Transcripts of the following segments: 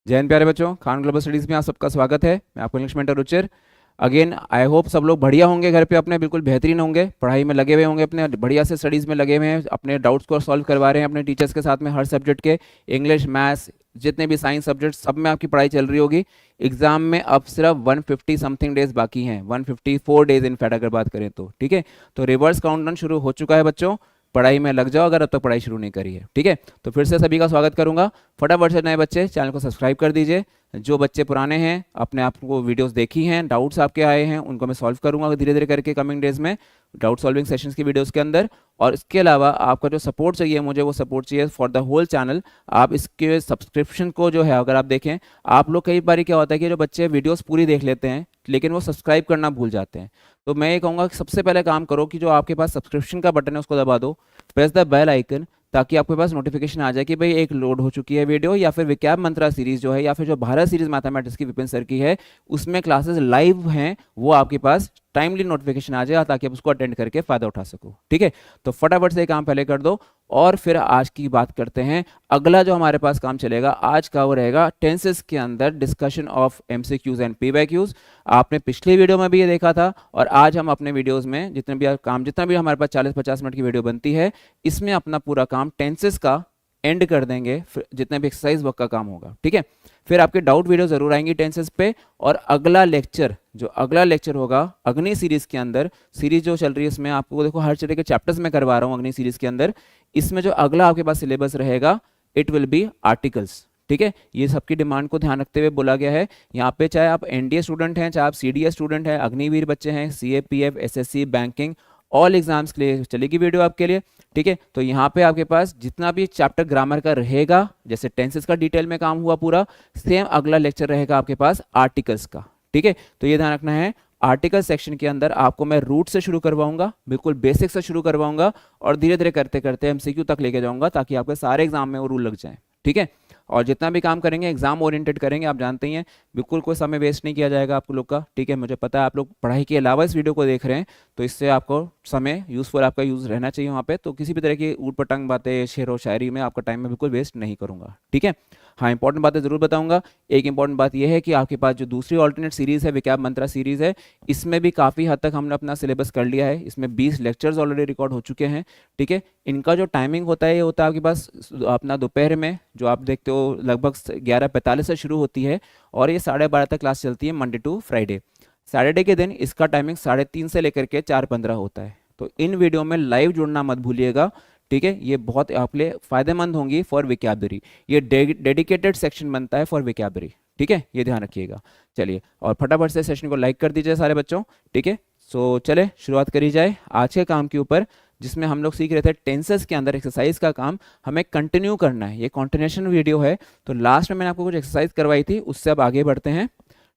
जय हिंद प्यारे बच्चों, खान ग्लोबल स्टडीज़ में आप सबका स्वागत है। मैं आपको English mentor Ruchir. Again I hope सब लोग बढ़िया होंगे, घर पे अपने बिल्कुल बेहतरीन होंगे, पढ़ाई में लगे हुए होंगे, अपने बढ़िया से स्टडीज़ में लगे हुए हैं, अपने डाउट्स को सॉल्व करवा रहे हैं अपने टीचर्स के साथ में, हर सब्जेक्ट के, इंग्लिश, मैथ्स, जितने भी साइंस सब्जेक्ट, सब में आपकी पढ़ाई चल रही होगी। एग्जाम में अब सिर्फ 150 समथिंग डेज बाकी हैं, 154 डेज इन फैक्ट अगर बात करें तो, ठीक है। तो रिवर्स काउंटडाउन शुरू हो चुका है बच्चों, पढ़ाई में लग जाओ अगर अब तक पढ़ाई शुरू नहीं करी है, ठीक है। तो फिर से सभी का स्वागत करूंगा। फटाफट से नए बच्चे चैनल को सब्सक्राइब कर दीजिए। जो बच्चे पुराने हैं, अपने आप को वीडियोस देखी हैं, डाउट्स आपके आए हैं, उनको मैं सॉल्व करूंगा धीरे धीरे करके कमिंग डेज में, डाउट सॉल्विंग सेशंस की वीडियोस के अंदर। और इसके अलावा आपका जो सपोर्ट चाहिए मुझे, वो सपोर्ट चाहिए फॉर द होल चैनल। आप इसके सब्सक्रिप्शन को जो है, अगर आप देखें, आप लोग कई बार क्या होता है कि जो बच्चे वीडियोस पूरी देख लेते हैं लेकिन वो सब्सक्राइब करना भूल जाते हैं। तो मैं ये कहूँगा कि सबसे पहले काम करो कि जो आपके पास सब्सक्रिप्शन का बटन है उसको दबा दो, प्रेस द बेल आइकन, ताकि आपके पास नोटिफिकेशन आ जाए कि भाई एक लोड हो चुकी है वीडियो, या फिर विज्ञान मंत्रा सीरीज जो है, या फिर जो भारत सीरीज मैथमेटिक्स की विपिन सर की है, उसमें क्लासेस लाइव हैं, वो आपके पास टाइमली नोटिफिकेशन आ जाए ताकि आप उसको अटेंड करके फायदा उठा सको, ठीक है। तो फटाफट से काम पहले कर दो और फिर आज की बात करते हैं। अगला जो हमारे पास काम चलेगा आज का वो रहेगा टेंसेस के अंदर discussion of MCQs and PYQs. आपने पिछली वीडियो में भी ये देखा था, और आज हम अपने वीडियोस में जितना भी हमारे पास 40-50 मिनट की वीडियो बनती है, इसमें अपना पूरा काम टेंसेस का एंड कर देंगे, जितने भी एक्सरसाइज वर्क का काम होगा, ठीक है। फिर आपके डाउट वीडियो जरूर आएंगी टेंसेस पे। और अगला लेक्चर होगा अग्नि सीरीज के अंदर, सीरीज जो चल रही है इसमें आपको देखो हर तरह के चैप्टर्स में करवा रहा हूँ अग्नि सीरीज के अंदर। इसमें जो अगला आपके पास सिलेबस रहेगा, इट विल बी आर्टिकल्स, ठीक है। ये सबकी डिमांड को ध्यान रखते हुए बोला गया है। यहाँ पे चाहे आप एनडीए स्टूडेंट हैं, चाहे आप सीडीएस स्टूडेंट हैं, अग्निवीर बच्चे हैं, CAPF, SSC, banking, all exams के लिए चलेगी वीडियो आपके लिए, ठीक है। तो यहाँ पे आपके पास जितना भी चैप्टर ग्रामर का रहेगा, जैसे टेंसेस का डिटेल में काम हुआ पूरा, सेम अगला लेक्चर रहेगा आपके पास आर्टिकल्स का, ठीक है। तो ये ध्यान रखना है, आर्टिकल सेक्शन के अंदर आपको मैं रूट से शुरू करवाऊंगा, बिल्कुल बेसिक से शुरू करवाऊंगा, और धीरे धीरे करते करते एमसीक्यू तक लेके जाऊंगा, ताकि आपके सारे एग्जाम में वो रूल लग जाए, ठीक है। और जितना भी काम करेंगे एग्जाम ओरिएंटेड करेंगे, आप जानते ही हैं, बिल्कुल कोई समय वेस्ट नहीं किया जाएगा आप लोग का, ठीक है। मुझे पता है आप लोग पढ़ाई के अलावा इस वीडियो को देख रहे हैं, तो इससे आपको समय यूजफुल आपका यूज रहना चाहिए वहाँ पे। तो किसी भी तरह की ऊट पटांग बातें, शेर व शायरी में आपका टाइम में बिल्कुल वेस्ट नहीं करूँगा, ठीक है। हाँ, इंपॉर्टेंट बातें जरूर बताऊंगा। एक इंपॉर्टेंट बात यह है कि आपके पास जो दूसरी ऑल्टरनेट सीरीज है, विज्ञान मंत्रा सीरीज है, इसमें भी काफ़ी हद तक हमने अपना सिलेबस कर लिया है। इसमें 20 लेक्चर्स ऑलरेडी रिकॉर्ड हो चुके हैं, ठीक है। इनका जो टाइमिंग होता है, ये होता है आपके पास अपना दोपहर में, जो आप देखते हो लगभग 11:45 से शुरू होती है, और ये 12:30 तक क्लास चलती है, मंडे टू फ्राइडे। सैटरडे के दिन इसका टाइमिंग 3:30 से लेकर के 4:15 होता है। तो इन वीडियो में लाइव जुड़ना मत भूलिएगा, ठीक है। ये बहुत आपके लिए फायदेमंद होंगी फॉर विकैबुलरी। ये डेडिकेटेड सेक्शन बनता है फॉर विकैबुलरी, ठीक है, ये ध्यान रखिएगा। चलिए, और फटाफट से सेशन को लाइक कर दीजिए सारे बच्चों, ठीक है। सो चले शुरुआत करी जाए आज के काम के ऊपर, जिसमें हम लोग सीख रहे थे टेंसेस के अंदर एक्सरसाइज का काम हमें कंटिन्यू करना है। ये कंटिन्यूएशन वीडियो है, तो लास्ट में मैंने आपको कुछ एक्सरसाइज करवाई थी, उससे अब आगे बढ़ते हैं,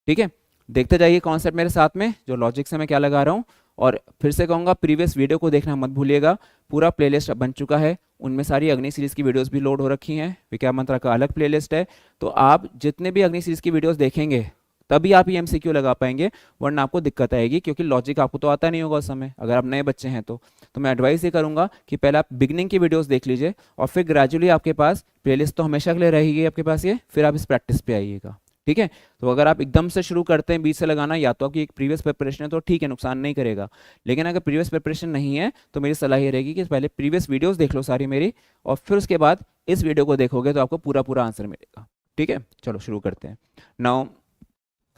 ठीक है। देखते जाइए कॉन्सेप्ट मेरे साथ में, जो लॉजिक से मैं क्या लगा रहा हूँ। और फिर से कहूँगा, प्रीवियस वीडियो को देखना मत भूलिएगा, पूरा प्लेलिस्ट बन चुका है, उनमें सारी अग्नि सीरीज की वीडियोस भी लोड हो रखी हैं, विज्ञान मंत्रा का अलग प्लेलिस्ट है। तो आप जितने भी अग्नि सीरीज की वीडियोस देखेंगे तभी आप ये एमसीक्यू लगा पाएंगे, वरना आपको दिक्कत आएगी, क्योंकि लॉजिक आपको तो आता नहीं होगा उस समय, अगर आप नए बच्चे हैं तो मैं एडवाइस ये करूंगा कि पहले आप बिगनिंग की वीडियोस देख लीजिए, और फिर ग्रेजुअली आपके पास प्लेलिस्ट तो हमेशा के लिए रहेगी आपके पास ये, फिर आप इस प्रैक्टिस पे आइएगा, ठीक है। तो अगर आप एकदम से शुरू करते हैं बीच से लगाना, या तो आपकी एक प्रीवियस प्रिपरेशन है तो ठीक है, नुकसान नहीं करेगा। लेकिन अगर प्रीवियस प्रिपरेशन नहीं है तो मेरी सलाह ये रहेगी कि पहले प्रीवियस वीडियोस देख लो सारी मेरी, और फिर उसके बाद इस वीडियो को देखोगे तो आपको पूरा पूरा आंसर मिलेगा, ठीक है। चलो शुरू करते हैं। नाउ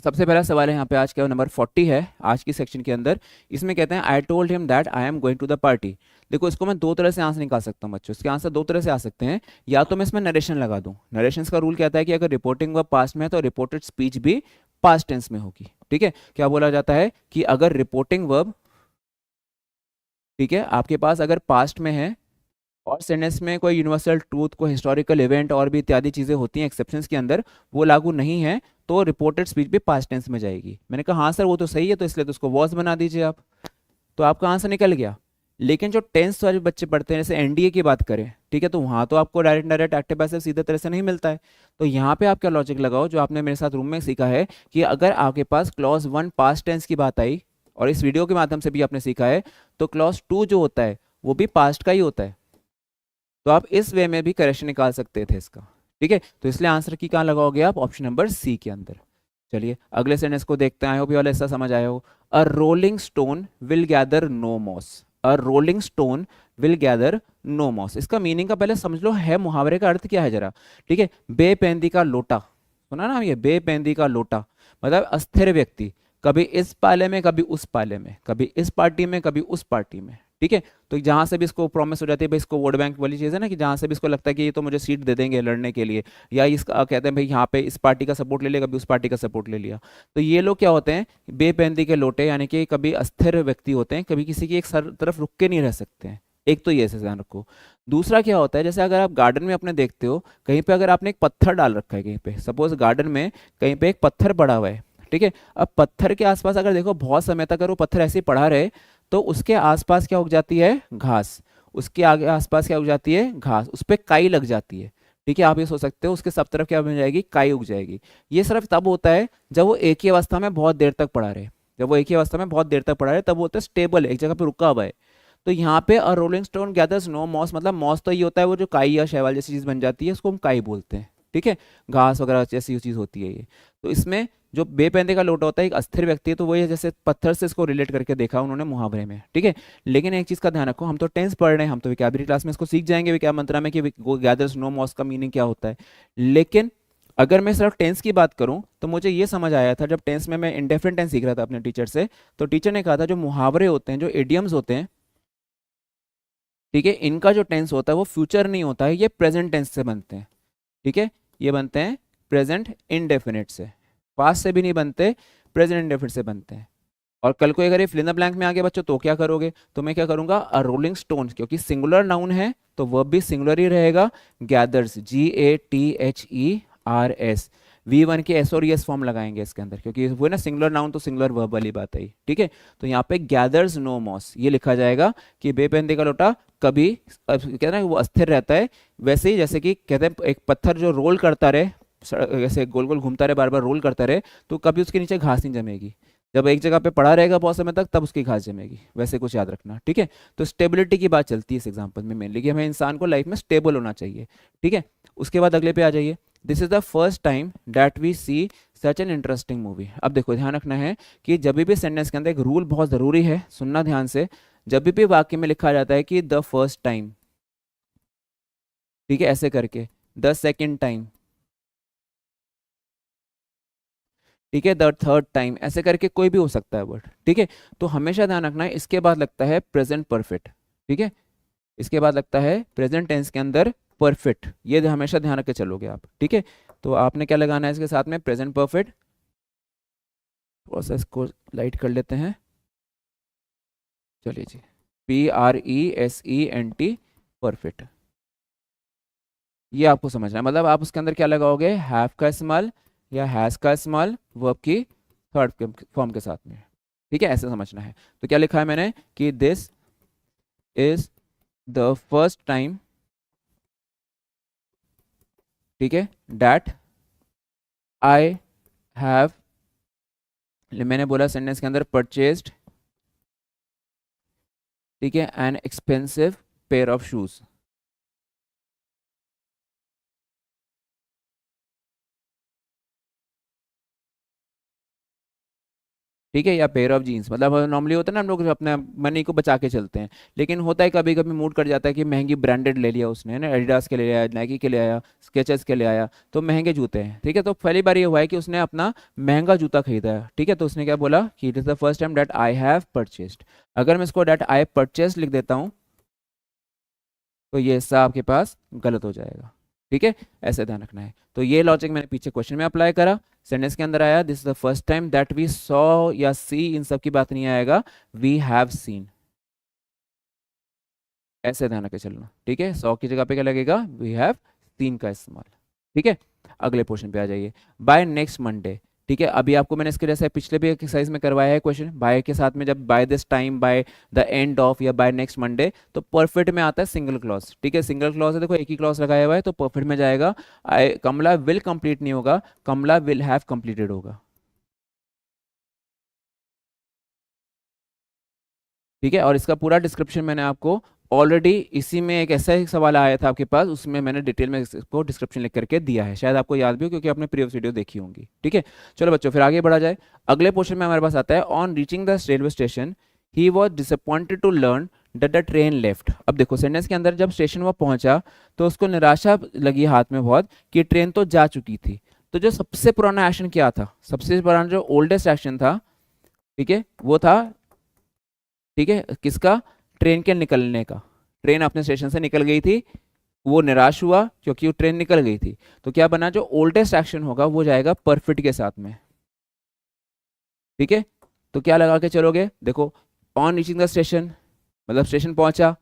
सबसे पहला सवाल है यहाँ पे, आज का नंबर 40 है आज की सेक्शन के अंदर। इसमें कहते हैं, I told him that I am going to the party. देखो, इसको मैं दो तरह से आंसर निकाल सकता हूँ बच्चों, इसके आंसर दो तरह से आ सकते हैं। या तो मैं इसमें नरेशन लगा दूं, नरेशन का रूल कहता है कि अगर रिपोर्टिंग वर्ब पास्ट में है तो रिपोर्टेड स्पीच भी पास्ट टेंस में होगी, ठीक है। क्या बोला जाता है कि अगर रिपोर्टिंग वर्ब, ठीक है, आपके पास अगर पास्ट में है और सेंटेंस में कोई यूनिवर्सल ट्रूथ, कोई हिस्टोरिकल इवेंट और भी इत्यादि चीजें होती हैं एक्सेप्शंस के अंदर, वो लागू नहीं है, तो रिपोर्टेड स्पीच भी पास्ट टेंस में जाएगी। मैंने कहा हाँ सर वो तो सही है, तो इसलिए तो उसको वॉज बना दीजिए आप, तो आपका आंसर निकल गया। लेकिन जो टेंस वाले बच्चे पढ़ते हैं, जैसे एनडीए की बात करें, ठीक है, तो वहां तो आपको डायरेक्ट एक्टिव पैसिव सीधे तरह से नहीं मिलता है। तो यहाँ पे आप क्या लॉजिक लगाओ, जो आपने मेरे साथ रूम में सीखा है, कि अगर आपके पास क्लॉज 1 पास्ट टेंस की बात आई, और इस वीडियो के माध्यम से भी आपने सीखा है, तो क्लॉज 2 जो होता है वो भी पास्ट का ही होता है। तो आप इस वे में भी करेक्शन निकाल सकते थे इसका, ठीक है, तो इसलिए आंसर की कहाँ लगाओगे आप, ऑप्शन नंबर सी के अंदर। चलिए अगले सेंटेंस को देखते हैं, आई होप ये वाला हिस्सा समझ आया हो। A rolling stone will gather no moss. A rolling stone will gather no moss, इसका मीनिंग का पहले समझ लो, है मुहावरे का अर्थ क्या है जरा। ठीक है, बेपेंदी का लोटा, सुना ना ये, बेपेंदी का लोटा मतलब अस्थिर व्यक्ति, कभी इस पाले में कभी उस पाले में, कभी इस पार्टी में कभी उस पार्टी में। ठीक है, तो जहां से भी इसको प्रॉमिस हो जाती है भाई, इसको वोट बैंक वाली चीज़ है ना, कि जहां से भी इसको लगता है कि ये तो मुझे सीट दे देंगे लड़ने के लिए, या इसका कहते हैं भाई यहाँ पे इस पार्टी का सपोर्ट ले लिया, कभी उस पार्टी का सपोर्ट ले लिया, तो ये लोग क्या होते हैं, बेपैंती के लोटे, यानी कि कभी अस्थिर व्यक्ति होते हैं, कभी किसी की एक सर तरफ रुक के नहीं रह सकते हैं। एक तो ये ऐसे ध्यान रखो। दूसरा क्या होता है, जैसे अगर आप गार्डन में अपने देखते हो, कहीं पे अगर आपने एक पत्थर डाल रखा है, कहीं पे सपोज गार्डन में कहीं पे एक पत्थर पड़ा हुआ है, ठीक है, अब पत्थर के आसपास अगर देखो बहुत समय तक अगर वो पत्थर ऐसे ही पड़ा रहे, तो उसके आसपास क्या उग जाती है, घास। उसके आगे आसपास क्या उग जाती है, घास, उस पर काई लग जाती है। ठीक है, आप ये सोच सकते हो उसके सब तरफ क्या बन जाएगी, काई उग जाएगी। ये सिर्फ तब होता है जब वो एक ही अवस्था में बहुत देर तक पड़ा रहे, जब वो एक ही अवस्था में बहुत देर तक पड़ा रहे, तब वो होता है स्टेबल, एक जगह पे रुका हुआ है। तो यहाँ पे a rolling stone gathers no moss, मतलब मॉस तो ये होता है वो जो काई या शैवाल जैसी चीज बन जाती है, उसको हम काई बोलते हैं। ठीक है, घास वगैरह जैसी चीज होती है ये। तो इसमें जो बेपैंदे का लोटा होता है, एक अस्थिर व्यक्ति है, तो वही जैसे पत्थर से इसको रिलेट करके देखा उन्होंने मुहावरे में। ठीक है, लेकिन एक चीज का ध्यान रखो, हम तो टेंस पढ़ रहे हैं, हम तो विकाबरी क्लास में इसको सीख जाएंगे विज्ञान मंत्रा में कि गैदर्स नो मॉस का मीनिंग क्या होता है। लेकिन अगर मैं सिर्फ टेंस की बात करूं, तो मुझे ये समझ आया था जब टेंस में मैं इंडेफिनिट टेंस सीख रहा था अपने टीचर से, तो टीचर ने कहा था जो मुहावरे होते हैं, जो इडियम्स होते हैं, ठीक है, इनका जो टेंस होता है वो फ्यूचर नहीं होता है, ये प्रेजेंट टेंस से बनते हैं। ठीक है, ये बनते हैं प्रेजेंट इंडेफिनिट से, पास्ट से भी नहीं बनते, प्रेजेंट इंडेफिनिट से बनते हैं। और कल को अगर ये फिल इन द ब्लैंक में आ गया बच्चों, तो क्या करोगे, तो मैं क्या करूंगा, अ रोलिंग स्टोन, क्योंकि सिंगुलर नाउन है तो वर्ब भी सिंगुलर ही रहेगा, गैदर्स, GATHERS, V1 के एस और एस फॉर्म लगाएंगे इसके अंदर, क्योंकि वो है ना सिंगुलर नाउन, तो सिंगुलर वर्ब वाली बात है। ठीक है, तो यहाँ पे गैदर्स नो मॉस ये लिखा जाएगा कि बेपेंदे का लोटा कभी कहते हैं ना वो अस्थिर रहता है, वैसे ही जैसे कि कहते हैं एक पत्थर जो रोल करता रहे, ऐसे गोल गोल घूमता रहे, बार बार रोल करता रहे, तो कभी उसके नीचे घास नहीं जमेगी। जब एक जगह पे पड़ा रहेगा बहुत समय तक, तब उसकी घास जमेगी, वैसे कुछ याद रखना। ठीक है, तो स्टेबिलिटी की बात चलती है इस एग्जांपल में मेनली, कि हमें इंसान को लाइफ में स्टेबल होना चाहिए। ठीक है, उसके बाद अगले पे आ जाइए। This is the first time that we see such an interesting movie. अब देखो ध्यान रखना है कि जब भी सेंटेंस के अंदर एक रूल बहुत जरूरी है, सुनना ध्यान से, जब भी वाक्य में लिखा जाता है कि द फर्स्ट टाइम, ठीक है, ऐसे करके, द सेकेंड टाइम, ठीक है, द थर्ड टाइम, ऐसे करके कोई भी हो सकता है वर्ड। ठीक है, तो हमेशा ध्यान रखना है, इसके बाद लगता है प्रेजेंट परफेक्ट। ठीक है, इसके बाद लगता है प्रेजेंट टेंस के अंदर परफेक्ट, ये हमेशा ध्यान रख के चलोगे आप। ठीक है, तो आपने क्या लगाना है इसके साथ में, प्रेजेंट परफेक्ट। थोड़ा सा इसको लाइट कर लेते हैं, चलिए जी, PRESENT, परफेक्ट, ये आपको समझना है। मतलब आप उसके अंदर क्या लगाओगे, हैव का इस्तेमाल या हैज का इस्तेमाल वर्ब की थर्ड फॉर्म के साथ में। ठीक है, ऐसे समझना है। तो क्या लिखा है मैंने कि this is the first time, ठीक है, दैट आई हैव, मैंने बोला सेंटेंस के अंदर परचेज्ड, ठीक है, an expensive pair of shoes. ठीक है, या पेयर ऑफ जीन्स, मतलब नॉर्मली होता है ना हम लोग जो अपने मनी को बचा के चलते हैं, लेकिन होता है कभी कभी मूड कर जाता है कि महंगी ब्रांडेड ले लिया उसने, है ना, एडिडास के ले आया, नाइकी के ले आया, स्केचेस के ले आया, तो महंगे जूते हैं। ठीक है, तो पहली बार ये हुआ है कि उसने अपना महंगा जूता खरीदा है। ठीक है, तो उसने क्या बोला कि it is the first time that I have purchased. अगर मैं इसको डेट आई परचेस्ड लिख देता हूँ, तो ये हिस्सा आपके पास गलत हो जाएगा। ठीक है, ऐसे ध्यान रखना है। तो ये लॉजिक मैंने पीछे क्वेश्चन में अप्लाई करा, सेंटेंस के अंदर आया, this is the first time that we saw या सी, इन सब की बात नहीं आएगा, वी हैव सीन, ऐसे ध्यान रखे चलना। ठीक है, सॉ की जगह पे क्या लगेगा, वी हैव सीन का इस्तेमाल। ठीक है, अगले क्वेश्चन पे आ जाइए, बाय नेक्स्ट मंडे। ठीक है, अभी आपको मैंने इसके जैसे पिछले भी एक्सरसाइज में करवाया है क्वेश्चन, बाय के साथ में जब by this time, by the end of या बाय नेक्स्ट मंडे, तो परफेक्ट में आता है सिंगल क्लॉज। ठीक है, सिंगल क्लॉज है, देखो एक ही क्लॉज लगाया हुआ है, तो परफेक्ट में जाएगा, आई कमला विल कंप्लीट नहीं होगा, कमला विल हैव कंप्लीटेड होगा। ठीक है, और इसका पूरा डिस्क्रिप्शन मैंने आपको ऑलरेडी इसी में एक ऐसा ही सवाल आया था आपके पास, उसमें मैंने डिटेल में इसको डिस्क्रिप्शन लिख करके दिया है, शायद आपको याद भी हो क्योंकि आपने प्रीवियस वीडियो देखी होंगी। ठीक है, चलो बच्चों फिर आगे बढ़ा जाए। अगले क्वेश्चन में हमारे पास आता है, on reaching the railway station he was disappointed to learn that the train left. अब देखो सेंटेंस के अंदर जब स्टेशन वो पहुंचा तो उसको निराशा लगी हाथ में बहुत कि ट्रेन तो जा चुकी थी। तो जो सबसे पुराना एक्शन क्या था, सबसे पुराना जो ओल्डेस्ट एक्शन था, ठीक है, वो था, ठीक है, किसका, ट्रेन के निकलने का। ट्रेन अपने स्टेशन से निकल गई थी, वो निराश हुआ क्योंकि वो ट्रेन निकल गई थी, तो क्या बना, जो ओल्डेस्ट एक्शन होगा वो जाएगा परफेक्ट के साथ में। ठीक है, तो क्या लगा के चलोगे, देखो ऑन रीचिंग द स्टेशन मतलब स्टेशन पहुंचा,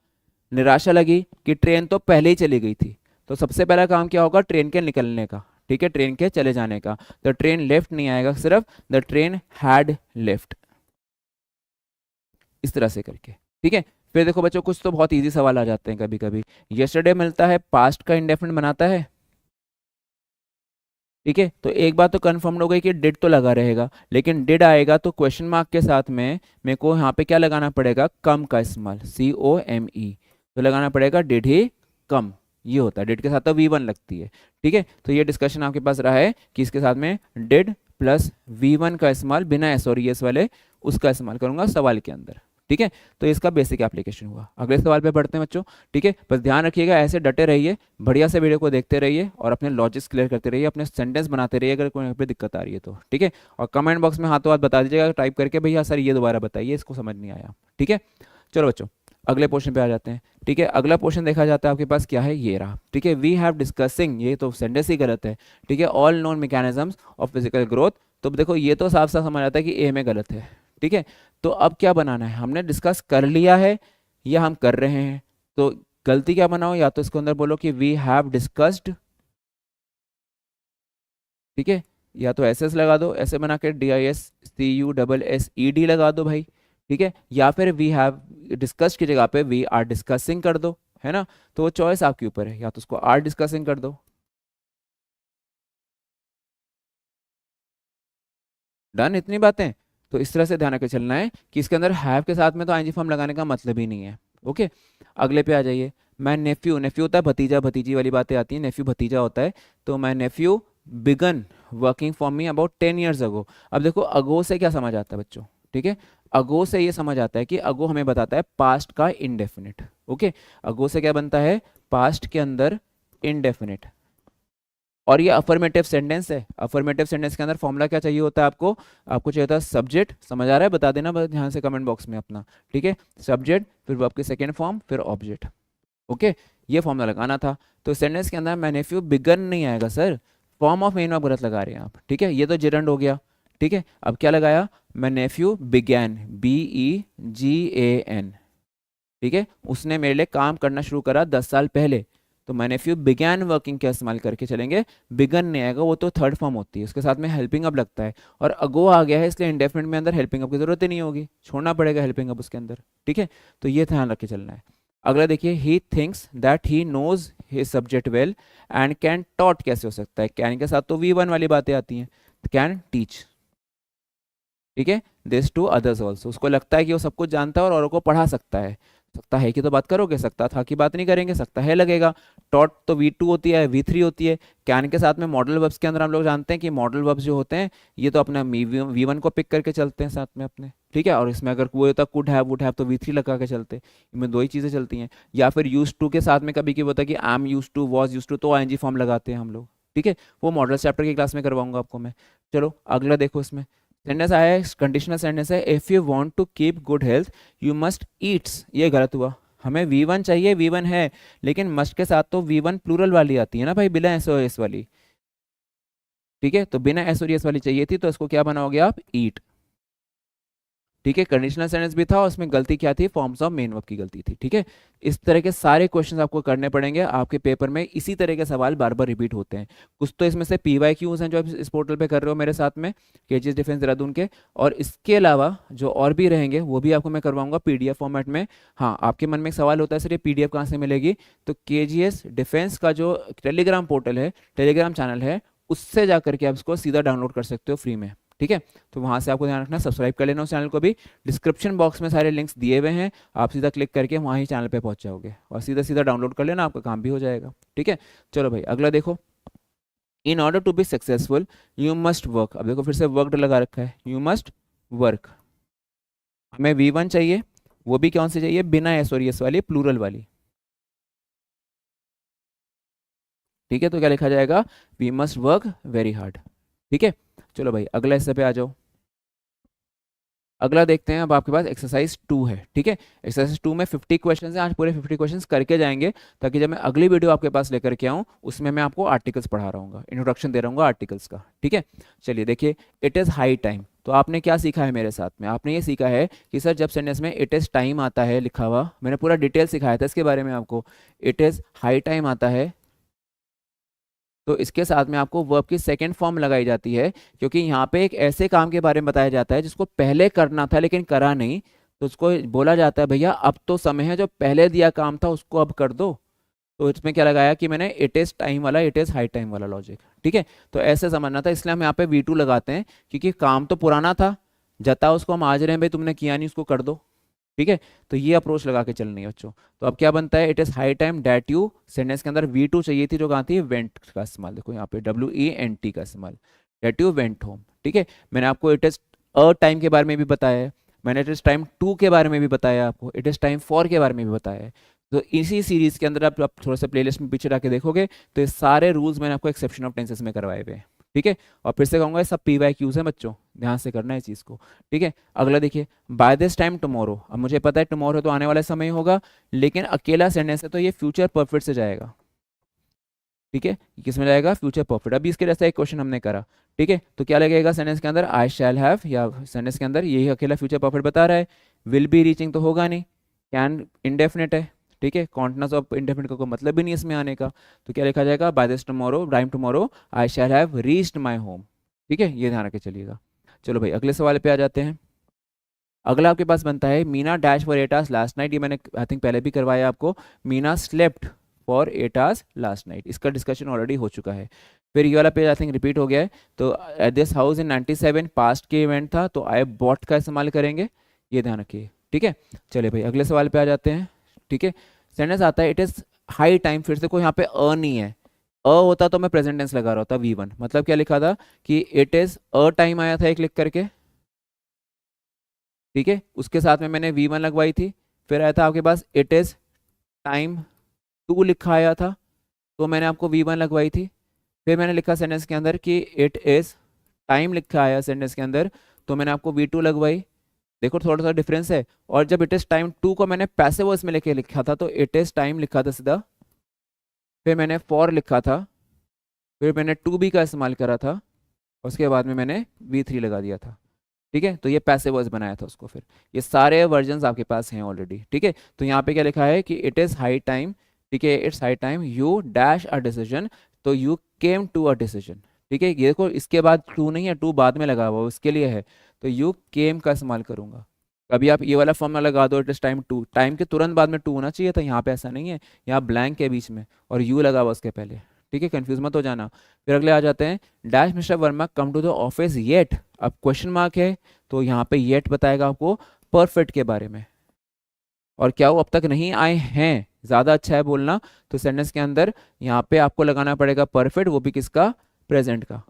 निराशा लगी कि ट्रेन तो पहले ही चली गई थी, तो सबसे पहला काम क्या होगा, ट्रेन के निकलने का। ठीक है, ट्रेन के चले जाने का। द ट्रेन लेफ्ट नहीं आएगा, सिर्फ द ट्रेन हैड लेफ्ट, इस तरह से करके। ठीक है, फिर देखो बच्चों कुछ तो बहुत इजी सवाल आ जाते हैं कभी कभी। यस्टरडे मिलता है, पास्ट का इंडेफिनिट बनाता है। ठीक है, तो एक बात तो कंफर्म हो गई कि डिड तो लगा रहेगा, लेकिन डिड आएगा तो क्वेश्चन मार्क के साथ में मेरे को यहाँ पे क्या लगाना पड़ेगा, कम का इस्तेमाल, COME, तो लगाना पड़ेगा डिड ही कम, ये होता है। डिड के साथ तो V1 लगती है। ठीक है, तो ये डिस्कशन आपके पास रहा है कि इसके साथ में डिड प्लस V1 का इस्तेमाल बिना एस और एस वाले उसका इस्तेमाल करूंगा सवाल के अंदर। ठीक है, तो इसका बेसिक एप्लीकेशन हुआ। अगले सवाल पे बढ़ते हैं बच्चों। ठीक है, बस ध्यान रखिएगा, ऐसे डटे रहिए, बढ़िया से वीडियो को देखते रहिए और अपने लॉजिक्स क्लियर करते रहिए, अपने सेंटेंस बनाते रहिए अगर कोई यहाँ पे दिक्कत आ रही है तो। ठीक है, और कमेंट बॉक्स में हाथों हाथ बता दीजिएगा टाइप करके, भैया सर ये दोबारा बताइए, इसको समझ नहीं आया। ठीक है, चलो बच्चों अगले क्वेश्चन पे आ जाते हैं। ठीक है, अगला क्वेश्चन देखा जाता है आपके पास क्या है, ये रहा। ठीक है, वी हैव डिस्कसिंग, ये तो सेंटेंस ही गलत है। ठीक है, all known mechanisms of physical growth, तो देखो ये तो साफ साफ समझ आता है कि ए में गलत है। ठीक है, तो अब क्या बनाना है, हमने डिस्कस कर लिया है या हम कर रहे हैं, तो गलती क्या बनाओ, या तो इसके अंदर बोलो कि वी हैव डिस्कस्ड, ठीक है, या तो एस एस लगा दो, ऐसे बना के DISCUSSED लगा दो भाई। ठीक है, या फिर वी हैव डिस्कस्ड की जगह पे वी आर डिस्कसिंग कर दो, है ना, तो वो चॉइस आपके ऊपर है, या तो उसको आर डिस्कसिंग कर दो। डन, इतनी बातें। तो इस तरह से ध्यान रख के चलना है कि इसके अंदर हैव के साथ में तो आईएनजी फॉर्म लगाने का मतलब ही नहीं है। ओके, अगले पे आ जाइए। मैं नेफ्यू, नेफ्यू होता है भतीजा भतीजी वाली बातें आती हैं, नेफ्यू भतीजा होता है, तो my nephew began working for me about 10 years ago. अब देखो अगो से क्या समझ आता है बच्चों, ठीक है, अगो से ये समझ आता है कि अगो हमें बताता है पास्ट का इनडेफिनिट। ओके, अगो से क्या बनता है, पास्ट के अंदर इनडेफिनिट, और ये अफर्मेटिव सेंटेंस है। अफर्मेटिव सेंटेंस के अंदर फॉर्मूला क्या चाहिए होता है आपको, आपको चाहिए होता है सब्जेक्ट, समझ आ रहा है, बता देना बस ध्यान से कमेंट बॉक्स में अपना। ठीक है, सब्जेक्ट, फिर वर्ब की सेकेंड फॉर्म, फिर ऑब्जेक्ट। ओके, ये फॉर्मूला लगाना था। तो सेंटेंस के अंदर मैंने फ्यू बिगन नहीं आएगा sir, form of main verb गलत लगा रहे हैं आप। ठीक है, ये तो जिरंड हो गया। ठीक है, अब क्या लगाया, मैं नेफ्यू बिगैन, BEGAN। ठीक है, उसने मेरे लिए काम करना शुरू करा 10 साल पहले, तो मैंने फ्यू बिगैन वर्किंग का इस्तेमाल करके चलेंगे। बिगन नहीं आएगा, वो तो थर्ड फॉर्म होती है, उसके साथ में हेल्पिंग अब लगता है, और अगो आ गया है इसलिए इंडेफिनिट में अंदर हेल्पिंग अब की जरूरत ही नहीं होगी, छोड़ना पड़ेगा हेल्पिंग अब उसके अंदर। ठीक है, तो ये ध्यान रख के चलना है। अगला देखिए, he thinks that he knows his subject well and can taught, कैसे हो सकता है, कैन के साथ तो V1 वाली बातें आती हैं, कैन टीच। ठीक है, दिस टू अदर्स ऑल्सो, उसको लगता है कि वो सब कुछ जानता है और औरों को पढ़ा सकता है। सकता है कि तो बात करोगे, सकता था की बात नहीं करेंगे, सकता है लगेगा। टॉट तो V2 होती है, V3 होती है। कैन के साथ में मॉडल वर्ब्स के अंदर हम लोग जानते हैं कि मॉडल वर्ब्स जो होते हैं ये तो अपना V1 को पिक करके चलते हैं साथ में अपने। ठीक है, और इसमें अगर वो होता कुड हैव वुड हैव तो V3 लगा के चलते, इनमें दो ही चीज़ें चलती हैं। या फिर यूज टू के साथ में कभी की होता है कि I am use to, was use to, तो ING फॉर्म लगाते हैं हम लोग। ठीक है, वो मॉडल चैप्टर की क्लास में करवाऊंगा आपको मैं। चलो अगला देखो, इसमें सेंटेंस आया है, कंडीशनल सेंटेंस है, if you want to keep good health you must eats. ये गलत हुआ, हमें V1 चाहिए, V1 है, लेकिन मस्ट के साथ तो V1 प्लूरल वाली आती है ना भाई, बिना एस और एस वाली। ठीक है, तो बिना एस और एस वाली चाहिए थी, तो इसको क्या बनाओगे आप, ईट। ठीक है, कंडीशनल सेंटेंस भी था और उसमें गलती क्या थी, फॉर्म्स ऑफ मेन वर्ब की गलती थी। ठीक है, इस तरह के सारे क्वेश्चंस आपको करने पड़ेंगे आपके पेपर में, इसी तरह के सवाल बार बार रिपीट होते हैं। कुछ तो इसमें से PYQs हैं जो आप इस पोर्टल पे कर रहे हो मेरे साथ में, KGS डिफेंस देहरादून के, और इसके अलावा जो और भी रहेंगे वो भी आपको मैं करवाऊंगा PDF फॉर्मेट में। हाँ, आपके मन में एक सवाल होता है सर ये PDF कहाँ से मिलेगी, तो KGS डिफेंस का जो टेलीग्राम पोर्टल है, टेलीग्राम चैनल है, उससे जा करके आप इसको सीधा डाउनलोड कर सकते हो फ्री में। ठीक है। तो वहाँ से आपको ध्यान रखना, सब्सक्राइब कर लेना उस चैनल को भी। डिस्क्रिप्शन बॉक्स में सारे लिंक्स दिए हुए हैं, आप सीधा क्लिक करके वहाँ ही चैनल पे पहुँच जाओगे और सीधा सीधा डाउनलोड कर लेना, आपका काम भी हो जाएगा। ठीक है, चलो भाई अगला देखो। In order to be successful you must work. अब देखो फिर से वर्क लगा रखा है, यू मस्ट वर्क। हमें V1 चाहिए, वो भी कौन सी चाहिए, बिना एस और एस वाली, प्लूरल वाली। ठीक है, तो क्या लिखा जाएगा, we must work very hard. ठीक है, चलो भाई अगला हिस्से पे आ जाओ। अगला देखते हैं, अब आपके पास एक्सरसाइज 2 है। ठीक है, एक्सरसाइज 2 में 50 क्वेश्चंस हैं, आज पूरे 50 क्वेश्चंस करके जाएंगे, ताकि जब मैं अगली वीडियो आपके पास लेकर के आऊँ उसमें मैं आपको आर्टिकल्स पढ़ा रहा हूँ, इंट्रोडक्शन दे रहा हूँ आर्टिकल्स का। ठीक है, चलिए देखिए, इट इज़ हाई टाइम। तो आपने क्या सीखा है मेरे साथ में, आपने ये सीखा है कि सर जब सेंटेंस में इट इज़ टाइम आता है लिखा हुआ, मैंने पूरा डिटेल सिखाया था इसके बारे में आपको। इट इज़ हाई टाइम आता है तो इसके साथ में आपको वर्ब की सेकंड फॉर्म लगाई जाती है, क्योंकि यहाँ पे एक ऐसे काम के बारे में बताया जाता है जिसको पहले करना था लेकिन करा नहीं, तो उसको बोला जाता है भैया अब तो समय है, जो पहले दिया काम था उसको अब कर दो। तो इसमें क्या लगाया कि मैंने इट इज टाइम वाला, इट इज हाई टाइम वाला लॉजिक। ठीक है, तो ऐसे समझना था, इसलिए हम यहाँ पे V2 लगाते हैं, क्योंकि काम तो पुराना था, जता उसको हम आज रहे हैं भाई तुमने किया नहीं उसको कर दो। ठीक है, तो ये अप्रोच लगा के चलनी है बच्चों। तो अब क्या बनता है, it is high time that you, sentence के अंदर V2 चाहिए थी, जो कहाँ थी, वेंट का इस्तेमाल, देखो यहाँ पे WENT का इस्तेमाल, डैट यू वेंट होम। ठीक है, मैंने आपको इट इज अ टाइम के बारे में भी बताया है, मैंने इट इज टाइम टू के बारे में भी बताया, आपको इट इज टाइम फॉर के बारे में भी बताया है। तो इसी सीरीज के अंदर आप थोड़ा सा प्लेलिस्ट में पीछे जाके देखोगे तो ये सारे रूल्स मैंने आपको एक्सेप्शन ऑफ टेंसेस में करवाए हुए हैं। ठीक है, और फिर से कहूँगा ये सब PYQs हैं बच्चों, ध्यान से करना है इस चीज़ को। ठीक है, अगला देखिए, बाय दिस टाइम टुमारो। अब मुझे पता है टुमारो तो आने वाला समय होगा, लेकिन अकेला सेंटेंस है तो ये फ्यूचर परफेक्ट से जाएगा। ठीक है, किस में जाएगा, फ्यूचर परफेक्ट। अभी इसके जैसा एक क्वेश्चन हमने करा। ठीक है, तो क्या लगेगा सेंटेंस के अंदर, आई शैल हैव, या सेंटेंस के अंदर यही अकेला फ्यूचर परफेक्ट बता रहा है। विल बी रीचिंग तो होगा नहीं, कैन इंडेफिनिट है। ठीक है, कॉन्टिन्यूस ऑफ इंडेफिनिट का कोई मतलब भी नहीं इसमें आने का, तो क्या लिखा जाएगा, by this tomorrow, time tomorrow I shall have reached my home. ठीक है, ये ध्यान रख के चलिएगा। चलो भाई अगले सवाल पे आ जाते हैं। अगला आपके पास बनता है, Meena dash for 8 hours last night. ये मैंने आई थिंक पहले भी करवाया आपको, Meena slept for 8 hours last night, इसका डिस्कशन ऑलरेडी हो चुका है। फिर ये वाला पेज आई थिंक रिपीट हो गया है। तो at this house in 97 past के इवेंट था, तो आई बॉट का इस्तेमाल करेंगे, ये ध्यान रखिए। ठीक है, चलिए भाई अगले सवाल पे आ जाते हैं। ठीक है, सेंटेंस आता है, इट इज हाई टाइम, फिर से कोई यहाँ पे अ नहीं है, अ होता तो मैं प्रेजेंट टेंस लगा रहा होता V1, मतलब क्या लिखा था कि इट इज अ टाइम आया था एक लिख करके। ठीक है, उसके साथ में मैंने V1 लगवाई थी, फिर आया था आपके पास इट इज टाइम टू लिखा आया था, तो मैंने आपको V1 लगवाई थी। फिर मैंने लिखा सेंटेंस के अंदर कि इट इज टाइम लिखा आया सेंटेंस के अंदर, तो मैंने आपको V2 लगवाई। देखो थोड़ा सा डिफरेंस है। और जब इट इज टाइम टू को मैंने पैसिव वॉइस में लेके लिखा था, तो इट इज टाइम लिखा था सीधा, फिर मैंने फॉर लिखा था, फिर मैंने टू बी का इस्तेमाल करा था, उसके बाद में मैंने V3 लगा दिया था। ठीक है, तो ये पैसिव वॉइस बनाया था उसको। फिर ये सारे वर्जन्स आपके पास हैं ऑलरेडी। ठीक है, तो यहाँ पे क्या लिखा है कि इट इज़ हाई टाइम, ठीक है, it's high time you dash a decision, तो you came to a decision. ठीक है, ये देखो इसके बाद टू नहीं है, टू बाद में लगा हुआ उसके लिए है, तो यू केम का इस्तेमाल करूंगा। कभी आप ये वाला फॉर्मूला लगा दो, it is time to, time के तुरंत बाद में टू होना चाहिए था, यहाँ पे ऐसा नहीं है, यहाँ ब्लैंक के बीच में और यू लगा हुआ उसके पहले। ठीक है, कंफ्यूज मत हो जाना। फिर अगले आ जाते हैं, dash mister Verma come to the office yet. अब क्वेश्चन मार्क है, तो यहाँ पे येट बताएगा आपको परफेक्ट के बारे में, और क्या वो अब तक नहीं आए हैं, ज़्यादा अच्छा है बोलना। तो सेंटेंस के अंदर यहाँ पे आपको लगाना पड़ेगा परफेक्ट, वो भी किसका, प्रेजेंट का।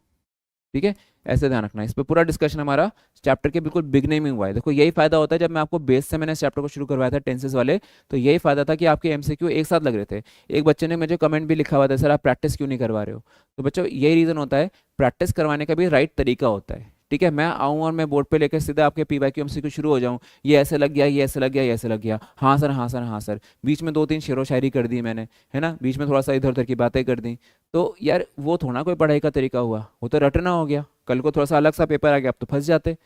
ठीक है, ऐसे ध्यान रखना। इस पर पूरा डिस्कशन हमारा चैप्टर के बिल्कुल बिगनिंग में हुआ है। देखो यही फायदा होता है, जब मैं आपको बेस से मैंने चैप्टर को शुरू करवाया था टेंसेस वाले, तो यही फायदा था कि आपके MCQ एक साथ लग रहे थे। एक बच्चे ने मुझे कमेंट भी लिखा हुआ था, सर आप प्रैक्टिस क्यों नहीं करवा रहे हो। तो बच्चों यही रीज़न होता है, प्रैक्टिस करवाने का भी राइट तरीका होता है। ठीक है, मैं आऊँ और मैं बोर्ड पे लेकर सीधा आपके PYQ MCQ शुरू हो जाऊँ, ये ऐसे लग गया, ये ऐसे लग गया, ये ऐसे लग गया, हाँ सर हाँ सर हाँ सर, बीच में 2-3 शेरो शायरी कर दी मैंने, है ना, बीच में थोड़ा सा इधर उधर की बातें कर दी, तो यार वो थोड़ा कोई पढ़ाई का तरीका हुआ, वो तो रटना हो गया, कल को थोड़ा सा अलग सा पेपर आ गया, अब तो फंस जाते।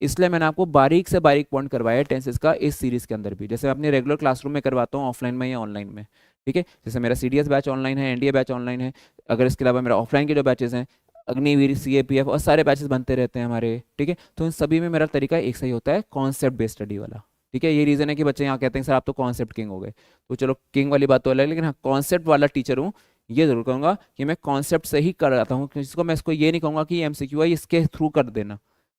इसलिए मैंने आपको बारीक से बारीक पॉइंट करवाया है टेंसेस का इस सीरीज के अंदर भी, जैसे मैं अपने रेगुलर क्लासरूम में करवाता हूँ, ऑफलाइन में या ऑनलाइन में। ठीक है, जैसे मेरा CDS बैच ऑनलाइन है, NDA बैच ऑनलाइन है, अगर इसके अलावा मेरा ऑफलाइन के जो बैचेस हैं, अग्निवीर, CAPF और सारे बैचेस बनते रहते हैं हमारे। ठीक है, तो इन सभी में मेरा तरीका एक सही होता है, कॉन्सेप्ट बेस्ड स्टडी वाला। ठीक है, ये रीज़न है कि बच्चे यहाँ कहते हैं सर आप तो कॉन्सेप्ट किंग हो गए, तो चलो किंग वाली बात तो अलग है, लेकिन हाँ कॉन्सेप्ट वाला टीचर हूँ, ये जरूर कहूँगा कि मैं कॉन्सेप्ट से ही कराता हूँ, जिसको मैं इसको ये नहीं कहूँगा कि MCQ है इसके थ्रू कर देना।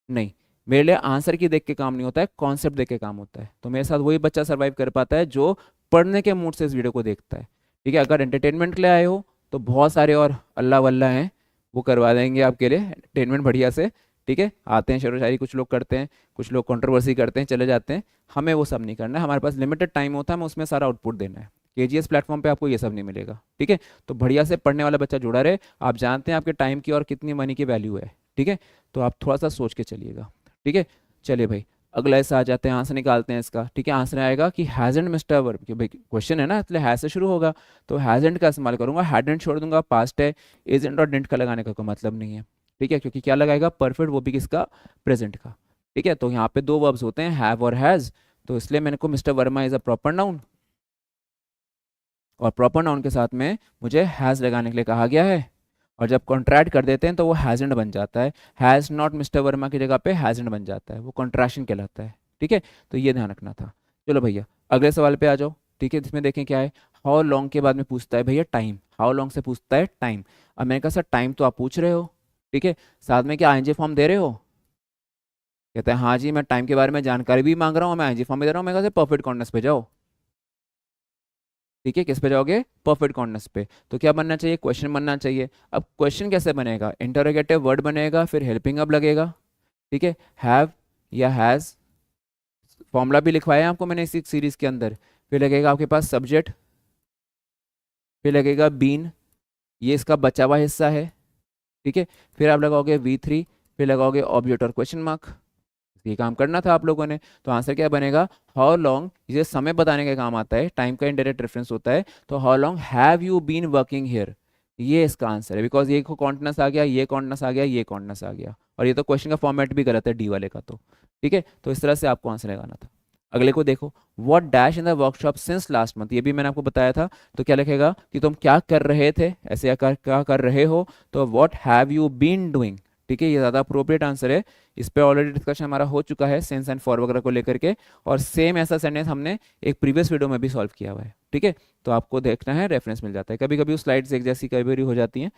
नहीं, मेरे लिए आंसर की देख के काम नहीं होता है, कॉन्सेप्ट देख के काम होता है। तो मेरे साथ वही बच्चा सर्वाइव कर पाता है जो पढ़ने के मूड से इस वीडियो को देखता है। ठीक है, अगर एंटरटेनमेंट के लिए आए हो तो बहुत सारे और अल्लाह वल्लाह हैं, वो करवा देंगे आपके लिए एंटरटेनमेंट बढ़िया से। ठीक है, आते हैं शेरो शायरी कुछ लोग करते हैं, कुछ लोग कंट्रोवर्सी करते हैं, चले जाते हैं। हमें वो सब नहीं करना है, हमारे पास लिमिटेड टाइम होता है, हमें उसमें सारा आउटपुट देना है। केजीएस प्लेटफॉर्म पे आपको ये सब नहीं मिलेगा। ठीक है, तो बढ़िया से पढ़ने वाला बच्चा जुड़ा रहे। आप जानते हैं आपके टाइम की और कितनी मनी की वैल्यू है। ठीक है, तो आप थोड़ा सा सोच के चलिएगा। ठीक है, चलिए भाई, अगला ऐसा आ जाते हैं, आंसर निकालते हैं इसका। ठीक है, आंसर आएगा कि हैजेंट मिस्टर वर्ब, कि भाई क्वेश्चन है ना, इसलिए हैज से शुरू होगा, तो हैजेंट का इस्तेमाल करूंगा। हैडेंट छोड़ दूंगा, पास्ट है, इजेंट और डेंट का लगाने का कोई मतलब नहीं है। ठीक है, क्योंकि क्या लगाएगा, परफेक्ट, वो भी किसका, प्रेजेंट का। ठीक है, तो यहाँ पे दो वर्ब्स होते हैं, हैव और हैज, तो इसलिए मैंने को mister Verma is a proper noun, और प्रॉपर नाउन के साथ में मुझे हैज़ लगाने के लिए कहा गया है। और जब कॉन्ट्रैक्ट कर देते हैं तो वो हैजेंट बन जाता है। हैज़ नॉट मिस्टर वर्मा की जगह पे हैजेंट बन जाता है, वो कॉन्ट्रैक्शन कहलाता है। ठीक है, तो ये ध्यान रखना था। चलो भैया, अगले सवाल पे आ जाओ। ठीक है, इसमें देखें क्या है, हाउ लॉन्ग के बाद में पूछता है भैया टाइम, हाउ लॉन्ग से पूछता है टाइम। अब मैंने कहा सर टाइम तो आप पूछ रहे हो, ठीक है, साथ में क्या आईएनजी फॉर्म दे रहे हो? कहते हैं हाँ जी, मैं टाइम के बारे में जानकारी भी मांग रहा हूँ, मैं आईएनजी फॉर्म भी दे रहा हूँ। मैं कहा परफेक्ट कॉन्टेक्स्ट पे जाओ। ठीक है, किस पे जाओगे, परफेक्ट कॉन्टेक्स्ट पे। तो क्या बनना चाहिए, क्वेश्चन बनना चाहिए। अब क्वेश्चन कैसे बनेगा, इंटरोगेटिव वर्ड बनेगा, फिर हेल्पिंग अब लगेगा। ठीक है, हैव या हैज़, फॉर्मूला भी लिखवाया आपको मैंने इसी सीरीज के अंदर। फिर लगेगा आपके पास सब्जेक्ट, फिर लगेगा बीन, ये इसका बचा हुआ हिस्सा है। ठीक है, फिर आप लगाओगे V3, फिर लगाओगे ऑब्जेक्ट और क्वेश्चन मार्क। ये काम करना था आप लोगों ने। तो आंसर क्या बनेगा, हाउ लॉन्ग, ये समय बताने का काम आता है, टाइम का इनडायरेक्ट रेफरेंस होता है। तो how long have you been working here, ये इसका आंसर है। बिकॉज ये कॉन्टिनस आ गया, ये कॉन्टिनस आ गया, ये कॉन्टिनस आ गया, और ये तो क्वेश्चन का फॉर्मेट भी गलत है डी वाले का तो। ठीक है, तो इस तरह से आपको आंसर लगाना था। अगले को देखो, what dash in the workshop since last month, ये भी मैंने आपको बताया था। तो क्या लिखेगा कि तुम क्या कर रहे थे, ऐसे क्या कर रहे हो, तो what have you been doing. ठीक है, ये ज़्यादा अप्रोप्रिएट आंसर है। इस पे ऑलरेडी डिस्कशन हमारा हो चुका है सेंस एंड फॉर वगैरह को लेकर के, और सेम ऐसा सेंटेंस हमने एक प्रीवियस वीडियो में भी सॉल्व किया हुआ है। ठीक है, तो आपको देखना है, रेफरेंस मिल जाता है। कभी कभी स्लाइड्स एक जैसी कभी भी हो जाती हैं,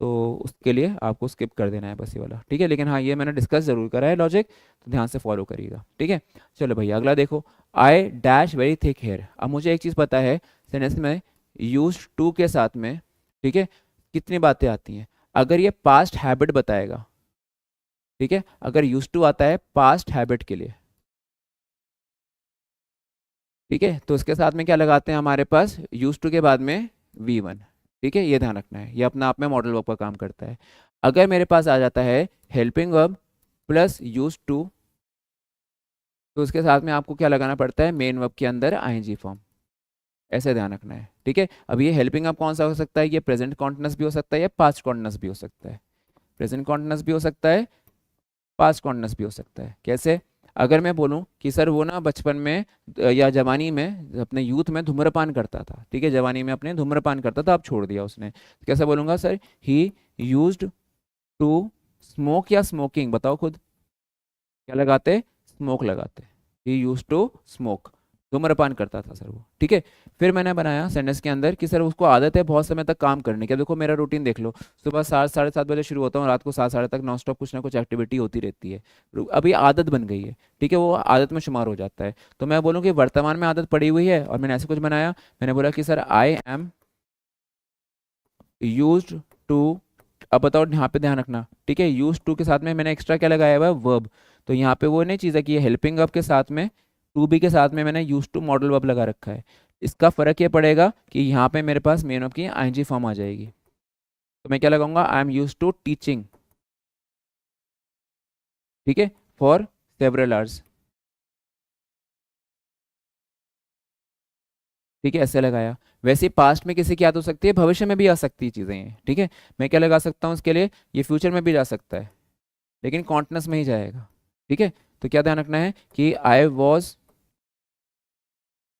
तो उसके लिए आपको स्किप कर देना है बस ये वाला। ठीक है, लेकिन हाँ ये मैंने डिस्कस जरूर करा है लॉजिक, तो ध्यान से फॉलो करिएगा। ठीक है, चलो भैया अगला देखो, I dash very thick hair. अब मुझे एक चीज़ पता है, सेंटेंस में यूज टू के साथ में, ठीक है, कितनी बातें आती हैं। अगर ये पास्ट हैबिट बताएगा, ठीक है, अगर यूज टू आता है पास्ट हैबिट के लिए, ठीक है, तो उसके साथ में क्या लगाते हैं, हमारे पास यूज टू के बाद में V1। ठीक है, ये ध्यान रखना है, ये अपना आप में मॉडल वर्ब का काम करता है। अगर मेरे पास आ जाता है helping verb plus use to, तो उसके साथ में आपको क्या लगाना पड़ता है, मेन वर्ब के अंदर आईएनजी फॉर्म। ऐसे ध्यान रखना है। ठीक है, अब ये हेल्पिंग वर्ब कौन सा हो सकता है, ये प्रेजेंट कॉन्टिन्यूअस भी हो सकता है, या पास्ट कॉन्टिन्यूअस भी हो सकता है। प्रेजेंट कॉन्टिन्यूअस भी हो सकता है, पास्ट कॉन्टिन्यूअस भी हो सकता है। कैसे, अगर मैं बोलूं कि सर वो ना बचपन में या जवानी में, अपने यूथ में धूम्रपान करता था, ठीक है, जवानी में अपने धूम्रपान करता था, अब छोड़ दिया उसने, तो कैसे बोलूंगा, sir he used to smoke, या स्मोकिंग, बताओ खुद क्या लगाते, स्मोक लगाते, ही यूज्ड टू स्मोक, धूम्रपान करता था सर वो। ठीक है, फिर मैंने बनाया सेंटेंस के अंदर कि सर उसको आदत है बहुत समय तक काम करने की। अब देखो मेरा रूटीन देख लो, सुबह 7 साढ़े 7 बजे शुरू होता हूँ, रात को 7 साढ़े तक नॉन स्टॉप कुछ ना कुछ एक्टिविटी होती रहती है। अभी आदत बन गई है, ठीक है, वो आदत में शुमार हो जाता है। तो मैं बोलूँ कि वर्तमान में आदत पड़ी हुई है, और मैंने ऐसे कुछ बनाया, मैंने बोला कि sir I am used to. अब बताओ यहाँ पे ध्यान रखना, ठीक है, यूज टू के साथ में मैंने एक्स्ट्रा क्या लगाया हुआ है, वर्ब। तो यहाँ पे वो नहीं चीज़ है कि हेल्पिंग वर्ब के साथ में टू बी के साथ में मैंने यूज टू मॉडल वर्ब लगा रखा है। इसका फर्क ये पड़ेगा कि यहाँ पे मेरे पास मेन वर्ब की आईएनजी फॉर्म आ जाएगी। तो मैं क्या लगाऊंगा, I am use to teaching, ठीक है, फॉर सेवरल आवर्स। ठीक है, ऐसे लगाया। वैसे पास्ट में किसी की याद हो सकती है, भविष्य में भी आ सकती है चीज़ें ये। ठीक है, मैं क्या लगा सकता हूँ इसके लिए, ये फ्यूचर में भी जा सकता है, लेकिन कॉन्टिन्यूअस में ही जाएगा। ठीक है, तो क्या ध्यान रखना है कि I was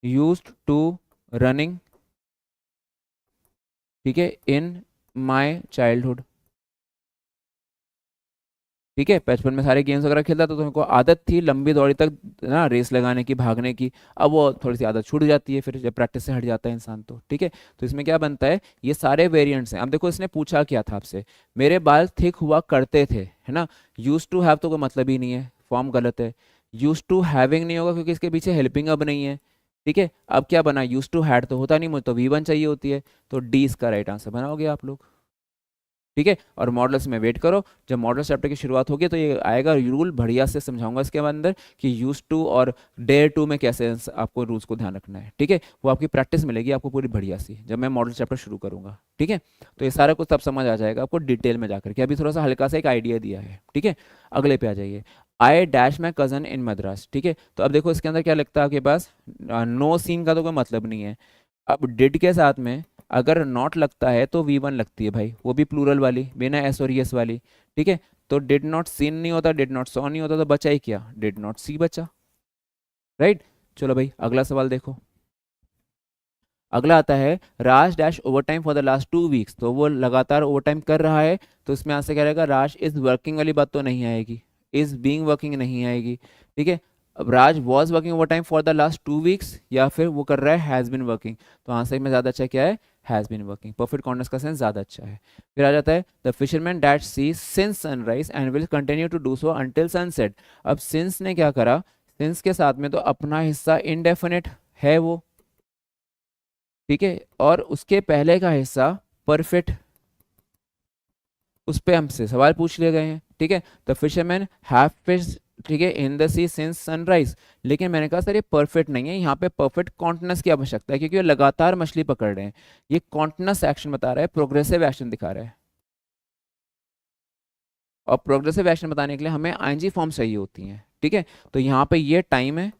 used to running, ठीक है, इन माई चाइल्डहुड। ठीक है, बचपन में सारे गेम्स वगैरह खेलता तो तुमको आदत थी लंबी दौड़ी तक ना रेस लगाने की, भागने की। अब वो थोड़ी सी आदत छूट जाती है फिर जब प्रैक्टिस से हट जाता है इंसान तो। ठीक है, तो इसमें क्या बनता है, ये सारे वेरिएंट्स हैं। अब देखो इसने पूछा क्या था आपसे, मेरे बाल थिक हुआ करते थे, है ना। यूज टू हैव तो कोई मतलब ही नहीं है, फॉर्म गलत है। यूज टू हैविंग नहीं होगा क्योंकि इसके पीछे हेल्पिंग अब नहीं है। ठीक है, अब क्या बना, यूज टू हैड तो होता नहीं, मुझे तो V1 चाहिए होती है, तो डी इसका राइट आंसर बनाओगे आप लोग। ठीक है, और मॉडल्स में वेट करो, जब मॉडल चैप्टर की शुरुआत होगी तो ये आएगा रूल, बढ़िया से समझाऊंगा इसके अंदर कि यूज टू और डेयर टू में कैसे आपको रूल्स को ध्यान रखना है। ठीक है, वो आपकी प्रैक्टिस मिलेगी आपको पूरी बढ़िया सी जब मैं मॉडल चैप्टर शुरू करूंगा। ठीक है, तो ये सारा कुछ तब समझ आ जाएगा आपको डिटेल में जाकर के, अभी थोड़ा सा हल्का सा एक आइडिया दिया है। ठीक है, अगले पे आ जाइए, आई डैश माई कजन इन मद्रास। ठीक है, तो अब देखो इसके अंदर क्या लगता है आपके पास, नो सीन का तो कोई मतलब नहीं है। अब डिड के साथ में अगर नॉट लगता है तो V1 लगती है भाई, वो भी प्लूरल वाली, बिना एस और यस वाली। ठीक है, तो डिड नॉट सीन नहीं होता, डिड नॉट सॉ नहीं होता, तो बचा ही क्या, डिड नॉट सी बचा। राइट, चलो भाई अगला सवाल देखो। अगला आता है Raj dash overtime for the last 2 weeks, तो वो लगातार ओवर टाइम कर रहा है, तो इसमें आंसर क्या रहेगा, राज इज वर्किंग वाली बात तो नहीं आएगी, इज बीइंग वर्किंग नहीं आएगी। ठीक है, अब Raj was working overtime for the last 2 weeks, या फिर वो कर रहा है हैज़ बिन वर्किंग, तो आंसर में ज़्यादा अच्छा क्या है, has been working. Perfect context का सेंस ज़्यादा अच्छा है। फिर आ जाता है the fisherman that see since sunrise and will continue to do so until sunset. अब सिंस ने क्या करा, सिंस के साथ में तो अपना हिस्सा इनडेफिनेट है वो, ठीक है, और उसके पहले का हिस्सा परफेक्ट, उस पे हमसे सवाल पूछ लिए गए हैं। ठीक है, द फिशरमैन हैव फिश, ठीक है, in the sea since sunrise, लेकिन मैंने कहा सर ये परफेक्ट नहीं है, यहाँ पे परफेक्ट कॉन्टिन्यूस की आवश्यकता है क्योंकि ये लगातार मछली पकड़ रहे हैं। ये कॉन्टिन्यूस एक्शन बता रहा है, प्रोग्रेसिव एक्शन दिखा रहा है, और प्रोग्रेसिव एक्शन बताने के लिए हमें आईएनजी फॉर्म चाहिए होती हैं। ठीक है, तो यहाँ पे ये टाइम है,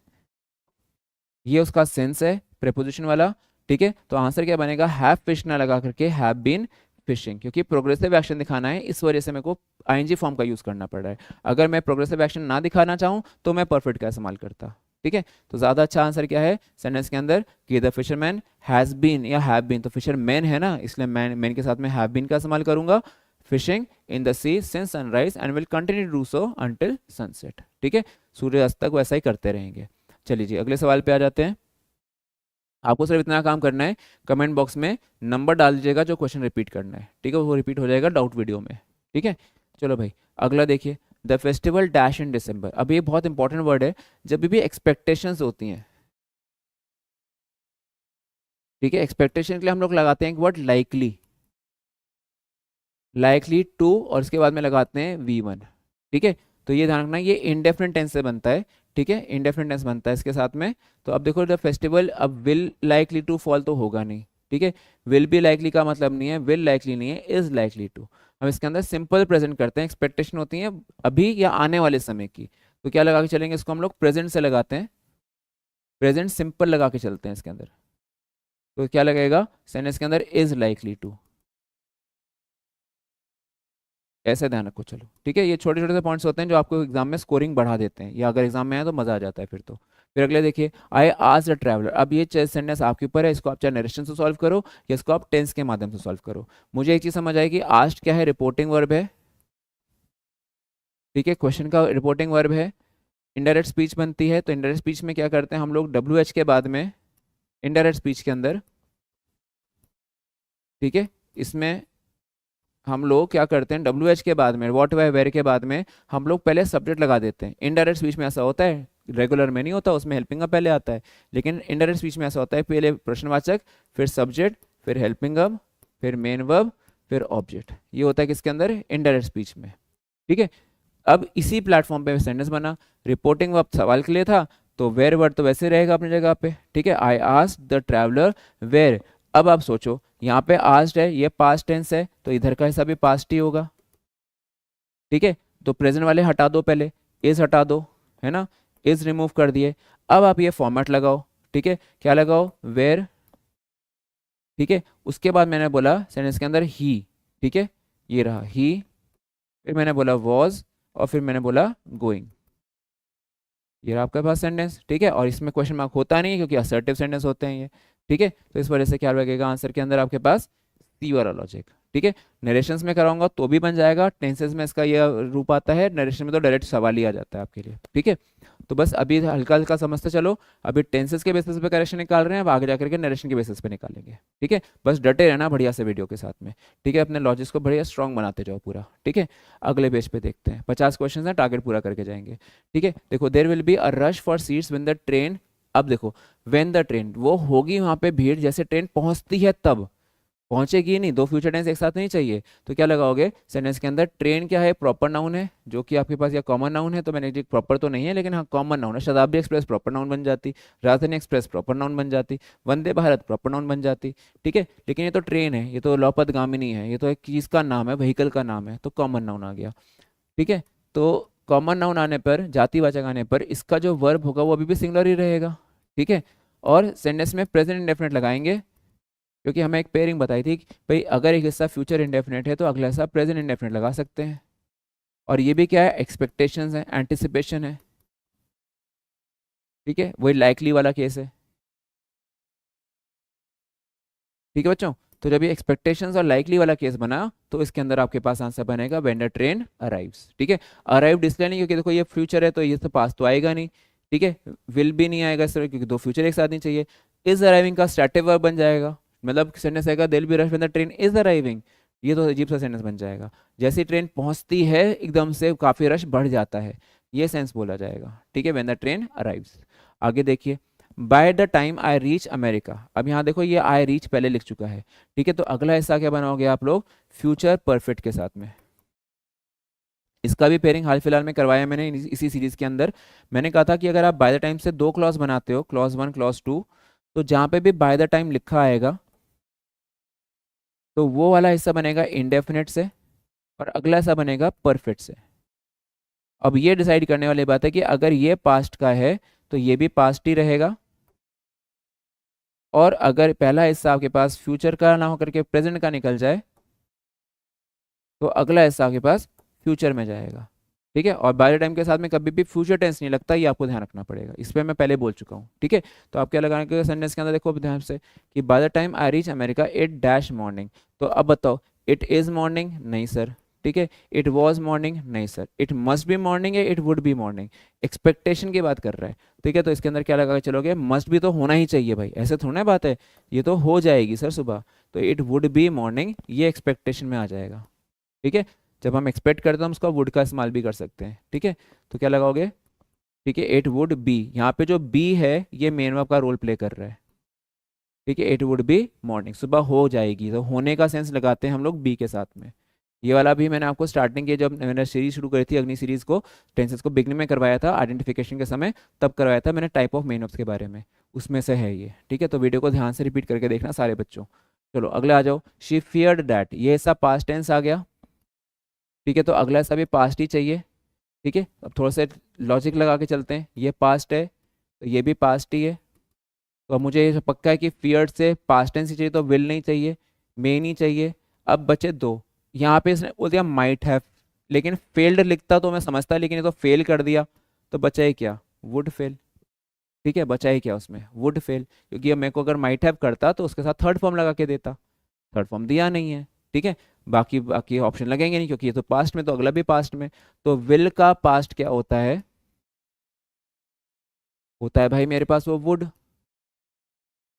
ये उसका सेंस है प्रेपोजिशन वाला। ठीक है, तो आंसर क्या बनेगा, हैव फिश ना लगा करके हैव बीन फिशिंग, क्योंकि प्रोग्रेसिव एक्शन दिखाना है इस वजह से मेरे को आईएनजी फॉर्म का यूज करना पड़ रहा है। अगर मैं प्रोग्रेसिव एक्शन ना दिखाना चाहूँ तो मैं परफेक्ट का इस्तेमाल करता। ठीक है, तो ज्यादा अच्छा आंसर क्या है सेंटेंस के अंदर कि द फिशरमैन हैज बीन या हैव बीन, तो फिशर मैन है ना, इसलिए मैन के साथ में हैव बीन का इस्तेमाल करूंगा। Fishing in the sea since sunrise and will continue do so until sunset. ठीक है, सूर्यास्त तक वैसा ही करते रहेंगे। चलिए जी अगले सवाल पे आ जाते हैं। आपको सिर्फ इतना काम करना है, कमेंट बॉक्स में नंबर डाल दीजिएगा जो क्वेश्चन रिपीट करना है। ठीक है, वो रिपीट हो जाएगा डाउट वीडियो में। ठीक है, चलो भाई अगला देखिए, द फेस्टिवल डैश इन दिसंबर। अब ये बहुत इंपॉर्टेंट वर्ड है, जब भी एक्सपेक्टेशंस होती हैं, ठीक है, एक्सपेक्टेशन के लिए हम लोग लगाते हैं एक वर्ड लाइकली, लाइकली टू, और इसके बाद में लगाते हैं V1। ठीक है, तो ये ध्यान रखना ये इंडेफिनिट टेंस से बनता है। ठीक है, इंडेफिनिट टेंस बनता है इसके साथ में। तो अब देखो द फेस्टिवल, अब विल लाइकली टू फॉल तो होगा नहीं। ठीक है, विल बी लाइकली का मतलब नहीं है, विल लाइकली नहीं है, इज लाइकली टू। हम इसके अंदर सिंपल प्रेजेंट करते हैं, एक्सपेक्टेशन होती है अभी या आने वाले समय की, तो क्या लगा के चलेंगे, इसको हम लोग प्रेजेंट से लगाते हैं, प्रेजेंट सिंपल लगा के चलते हैं इसके अंदर। तो क्या लगेगा सेंटेंस के अंदर, इज लाइकली टू, ऐसे ध्यान रखो। चलो ठीक है, ये छोटे छोटे से पॉइंट्स होते हैं जो आपको एग्जाम में स्कोरिंग बढ़ा देते हैं, या अगर एग्जाम में आए तो मजा आ जाता है फिर तो। फिर अगले देखिए, आई आज द ट्रैवलर। अब ये सेंटेंस आपके ऊपर है, इसको आप चाहे नरेशन से सॉल्व करो या इसको आप टेंस के माध्यम से सॉल्व करो। मुझे एक चीज समझ आएगी, आज क्या है, रिपोर्टिंग वर्ब है। ठीक है, क्वेश्चन का रिपोर्टिंग वर्ब है, इनडायरेक्ट स्पीच बनती है, तो इनडायरेक्ट स्पीच में क्या करते हैं हम लोग, WH के बाद में इनडायरेक्ट स्पीच के अंदर, ठीक है, इसमें हम लोग क्या करते हैं, WH के बाद में व्हाट वाई वेयर के बाद में हम लोग पहले सब्जेक्ट लगा देते हैं। इनडायरेक्ट स्पीच में ऐसा होता है, रेगुलर में नहीं होता, उसमें हेल्पिंग अप पहले आता है, लेकिन इनडायरेक्ट स्पीच में ऐसा होता है, पहले प्रश्नवाचक, फिर सब्जेक्ट, फिर हेल्पिंग अप, फिर मेन वर्ब, फिर ऑब्जेक्ट। ये होता है किसके अंदर, इनडायरेक्ट स्पीच में। ठीक है, अब इसी प्लेटफॉर्म पे सेंटेंस बना, रिपोर्टिंग वर्ब सवाल के लिए था, तो वेयर वर्ड तो वैसे रहेगा अपनी जगह पे। ठीक है, I asked the traveller where. अब आप सोचो, यहाँ पे आस्क्ड है, ये पास्ट टेंस है, तो इधर का हिस्सा भी पास्ट ही होगा। ठीक है, तो प्रेजेंट वाले हटा दो, पहले इज हटा दो, है ना, इज रिमूव कर दिए। अब आप ये फॉर्मेट लगाओ। ठीक है, क्या लगाओ, वेयर। ठीक है, उसके बाद मैंने बोला सेंटेंस के अंदर ही, ठीक है, ये रहा ही, फिर मैंने बोला वॉज, और फिर मैंने बोला गोइंग। ये रहा आपके पास सेंटेंस। ठीक है, और इसमें क्वेश्चन मार्क होता नहीं है क्योंकि असर्टिव सेंटेंस होते हैं ये। ठीक है, तो इस वजह से क्या लगेगा आंसर के अंदर आपके पास, सी वाला लॉजिक। ठीक है, नरेशंस में कराऊंगा तो भी बन जाएगा, टेंसेस में इसका यह रूप आता है, नरेशन में तो डायरेक्ट सवाल ही आ जाता है आपके लिए। ठीक है, तो बस अभी हल्का हल्का समझते चलो, अभी टेंसेस के बेसिस पे करेक्शन निकाल रहे हैं, अब आगे जाकर के नरेशन के बेसिस पे निकालेंगे। ठीक है, बस डटे रहना बढ़िया से वीडियो के साथ में। ठीक है, अपने लॉजिक्स को बढ़िया स्ट्रॉन्ग बनाते जाओ पूरा। ठीक है, अगले पेज पे देखते हैं, 50 क्वेश्चन है, टारगेट पूरा करके जाएंगे। ठीक है, देखो, there will be a rush for seats when the train, अब देखो व्हेन द ट्रेन, वो होगी वहां पे भीड़ जैसे ट्रेन पहुंचती है तब, पहुंचेगी नहीं, दो फ्यूचर टेंस एक साथ नहीं चाहिए, तो क्या लगाओगे सेंटेंस के अंदर, ट्रेन क्या है, प्रॉपर नाउन है जो कि आपके पास या कॉमन नाउन है, तो मैंने प्रॉपर तो नहीं है लेकिन हाँ कॉमन नाउन है, शताब्दी एक्सप्रेस प्रॉपर नाउन बन जाती, राजधानी एक्सप्रेस प्रॉपर नाउन बन जाती, वंदे भारत प्रॉपर नाउन बन जाती। ठीक है, लेकिन ये तो ट्रेन है, ये तो लौपदगामिनी है, ये तो एक चीज़ का नाम है, व्हीकल का नाम है, तो कॉमन नाउन आ गया। ठीक है, तो कॉमन नाउन आने पर, जातिवाचक आने पर, इसका जो वर्ब होगा वो अभी भी सिंगुलर ही रहेगा। ठीक है, और सेंटेंस में प्रेजेंट इंडेफिनिट लगाएंगे, क्योंकि हमें एक पेयरिंग बताई थी कि भाई अगर एक हिस्सा फ्यूचर इंडेफिनिट है तो अगला हिस्सा प्रेजेंट इंडेफिनिट लगा सकते हैं, और ये भी क्या है, एक्सपेक्टेशंस है, एंटिसिपेशन है। ठीक है, वही लाइकली वाला केस है। ठीक है बच्चों, तो जब ये एक्सपेक्टेशंस और लाइकली वाला केस बना तो इसके अंदर आपके पास आंसर बनेगा व्हेन द ट्रेन अराइव्स। ठीक है, अराइव्ड इसलिए नहीं क्योंकि देखो ये फ्यूचर है तो ये तो पास तो आएगा नहीं। ठीक है, विल भी नहीं आएगा सर, क्योंकि दो फ्यूचर एक साथ नहीं चाहिए। इज अराइविंग का स्टैटिक वर्ब बन जाएगा, मतलब सेंटेंस आएगा there be rush when the train is arriving, ये तो अजीब सा सेंटेंस बन जाएगा। जैसे ही ट्रेन पहुंचती है एकदम से काफी रश बढ़ जाता है, ये सेंस बोला जाएगा। ठीक है, व्हेन द ट्रेन अराइव्स। आगे देखिए, bye the time I reach America, अब यहाँ देखो ये आई रीच पहले लिख चुका है। ठीक है, तो अगला हिस्सा क्या बनाओगे आप लोग, फ्यूचर परफेक्ट के साथ में। इसका भी पेयरिंग हाल फिलहाल में करवाया मैंने इसी सीरीज के अंदर। मैंने कहा था कि अगर आप बाय द टाइम से दो क्लॉज बनाते हो, क्लॉज 1 क्लॉज 2, तो जहाँ पे भी बाय द टाइम लिखा आएगा तो वो वाला हिस्सा बनेगा इंडेफिनिट से और अगला हिस्सा बनेगा परफेक्ट से। अब ये डिसाइड करने वाली बात है कि अगर ये पास्ट का है तो ये भी पास्ट ही रहेगा, और अगर पहला हिस्सा आपके पास फ्यूचर का ना होकर के प्रेजेंट का निकल जाए तो अगला हिस्सा आपके पास फ्यूचर में जाएगा। ठीक है, और बाय द टाइम के साथ में कभी भी फ्यूचर टेंस नहीं लगता, ये आपको ध्यान रखना पड़ेगा, इस पर मैं पहले बोल चुका हूँ। ठीक है, तो आप क्या लगाने सेंटेंस के अंदर देखो ध्यान से कि by the time I reach America it dash morning, तो अब बताओ इट इज मॉर्निंग, नहीं सर। ठीक है, इट वॉज मॉर्निंग, नहीं sir. It must be morning है, it would be morning, expectation की बात कर रहा है। ठीक है, तो इसके अंदर क्या लगा के चलोगे, मस्ट भी तो होना ही चाहिए भाई, ऐसे थोड़ा ना बात है, ये तो हो जाएगी सर सुबह, तो इट वुड बी मॉर्निंग ये एक्सपेक्टेशन में आ जाएगा। ठीक है, जब हम एक्सपेक्ट करते हैं हम उसका वुड का इस्तेमाल भी कर सकते हैं। ठीक है, तो क्या लगाओगे, ठीक है, इट वुड बी, यहाँ पे जो बी है ये मेन वर्ब का रोल प्ले कर रहा है। ठीक है, इट वुड बी मॉर्निंग, सुबह हो जाएगी, तो होने का सेंस लगाते हैं हम लोग बी के साथ में। ये वाला भी मैंने आपको स्टार्टिंग के जब मैंने सीरीज शुरू करी थी अग्नि सीरीज को, टेंसेस को बिगनिंग में करवाया था आइडेंटिफिकेशन के समय, तब करवाया था मैंने टाइप ऑफ मेन वर्ब्स के बारे में, उसमें से है ये। ठीक है, तो वीडियो को ध्यान से रिपीट करके देखना सारे बच्चों। चलो अगले आ जाओ, शी फियर्ड दैट, ये सब पास्ट टेंस आ गया। ठीक है, तो अगला हिस्सा भी पास्ट ही चाहिए। ठीक है, अब थोड़ा सा लॉजिक लगा के चलते हैं, ये पास्ट है तो ये भी पास्ट ही है, तो अब मुझे ये पक्का है कि फियर्ड से पास्ट टेंस ही चाहिए, तो विल नहीं चाहिए, मे नहीं चाहिए। अब बचे दो, यहाँ पे इसने बोल दिया माइट हैव, लेकिन फेल्ड लिखता तो मैं समझता, लेकिन ये तो फेल कर दिया, तो बचा ही क्या, वुड फेल। ठीक है, बचा ही क्या उसमें, वुड फेल, क्योंकि अब मेरे को अगर माइट हैव करता तो उसके साथ थर्ड फॉर्म लगा के देता, थर्ड फॉर्म दिया नहीं है। ठीक है, बाकी बाकी ऑप्शन लगेंगे नहीं क्योंकि ये तो पास्ट में, तो अगला भी पास्ट में, तो विल का पास्ट क्या होता है, होता है भाई मेरे पास वो वुड।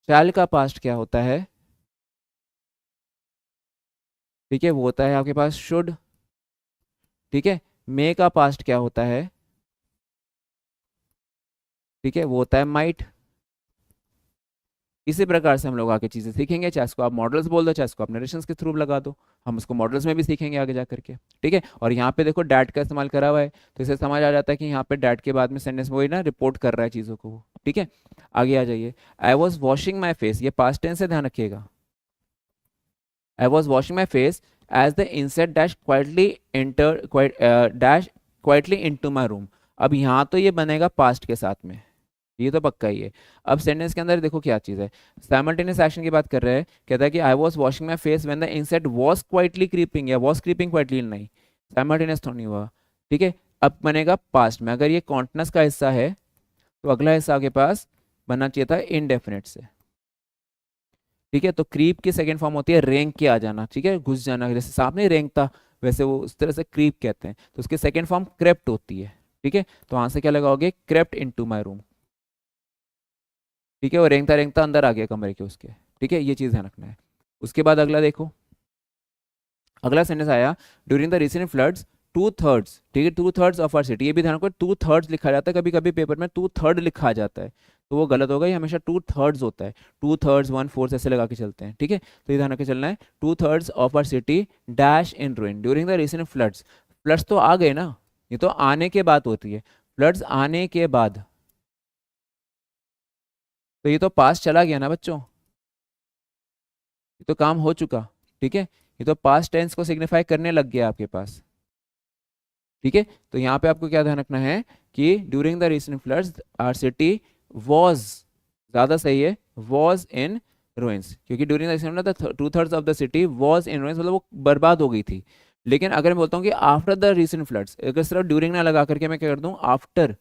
शैल का पास्ट क्या होता है, ठीक है, वो होता है आपके पास शुड। ठीक है, मे का पास्ट क्या होता है, ठीक है, वो होता है माइट। इसी प्रकार से हम लोग आगे चीजें सीखेंगे, चाहे इसको आप मॉडल्स बोल दो, चाहे इसको आप नरेशंस के थ्रू लगा दो, हम उसको मॉडल्स में भी सीखेंगे आगे जा करके। ठीक है, और यहाँ पे देखो डैट का इस्तेमाल करा हुआ है, तो इसे समझ आ जाता है कि यहाँ पे डैट के बाद में सेंटेंस वही ना रिपोर्ट कर रहा है चीज़ों को। ठीक है, आगे आ जाइए, I was washing my face, ये पास्ट टेंस से ध्यान रखिएगा। I was washing my face as the insect dash quietly enter dash quietly into my room, अब यहाँ तो ये बनेगा पास्ट के साथ में, ये तो पक्का ही है। अब सेंटेंस के अंदर देखो क्या चीज़ है, साइमल्टेनियस एक्शन की बात कर रहे हैं, कहता है कि I was washing my face when the insect was quietly creeping, या वॉज क्रीपिंग क्वाइटली, नहीं, साइमल्टेनियस तो नहीं हुआ। ठीक है, अब बनेगा पास्ट में, अगर ये कॉन्टिन्यूस का हिस्सा है तो अगला हिस्सा आपके पास बनना चाहिए था इनडेफिनेट से। ठीक है। तो क्रीप की सेकंड फॉर्म होती है रेंग के आ जाना, ठीक है, घुस जाना, जैसे सांप नहीं रेंगता वैसे वो उस तरह से क्रीप कहते हैं। तो उसकी सेकंड फॉर्म क्रेप्ट होती है, ठीक है। तो वहां से क्या लगाओगे, क्रेप्ट इनटू माय रूम, ठीक है। वो रेंगता रेंगता अंदर आ गया कमरे के उसके, ठीक है, ये चीज़ ध्यान रखना है। उसके बाद अगला देखो, अगला सेंटेंस आया, ड्यूरिंग द रिसेंट फ्लड्स 2/3, ठीक है, 2/3 ऑफ आवर सिटी। ये भी ध्यान रखो 2/3 लिखा जाता है, कभी कभी पेपर में 2/3 लिखा जाता है, तो वो गलत होगा, ये हमेशा 2/3 होता है। 2/3 1/4 ऐसे लगा के चलते हैं, ठीक है। तो ये ध्यान रख के चलना है, 2/3 of our city dash in ruin during the recent floods. Floods तो आ गए ना, ये तो आने के बाद होती है, फ्लड्स आने के बाद, तो ये तो पास चला गया ना बच्चों, ये तो काम हो चुका, ठीक है। ये तो पास्ट टेंस को सिग्निफाई करने लग गया आपके पास, ठीक है। तो यहाँ पे आपको क्या ध्यान रखना है कि during the recent floods our city was, ज्यादा सही है, वॉज इन रुइंस, क्योंकि during the recent 2/3 of the city was in ruins, मतलब वो बर्बाद हो गई थी। लेकिन अगर मैं बोलता हूँ कि आफ्टर द रिसेंट फ्लड्स, अगर सिर्फ ड्यूरिंग ना लगा करके मैं क्या कर दूँ, आफ्टर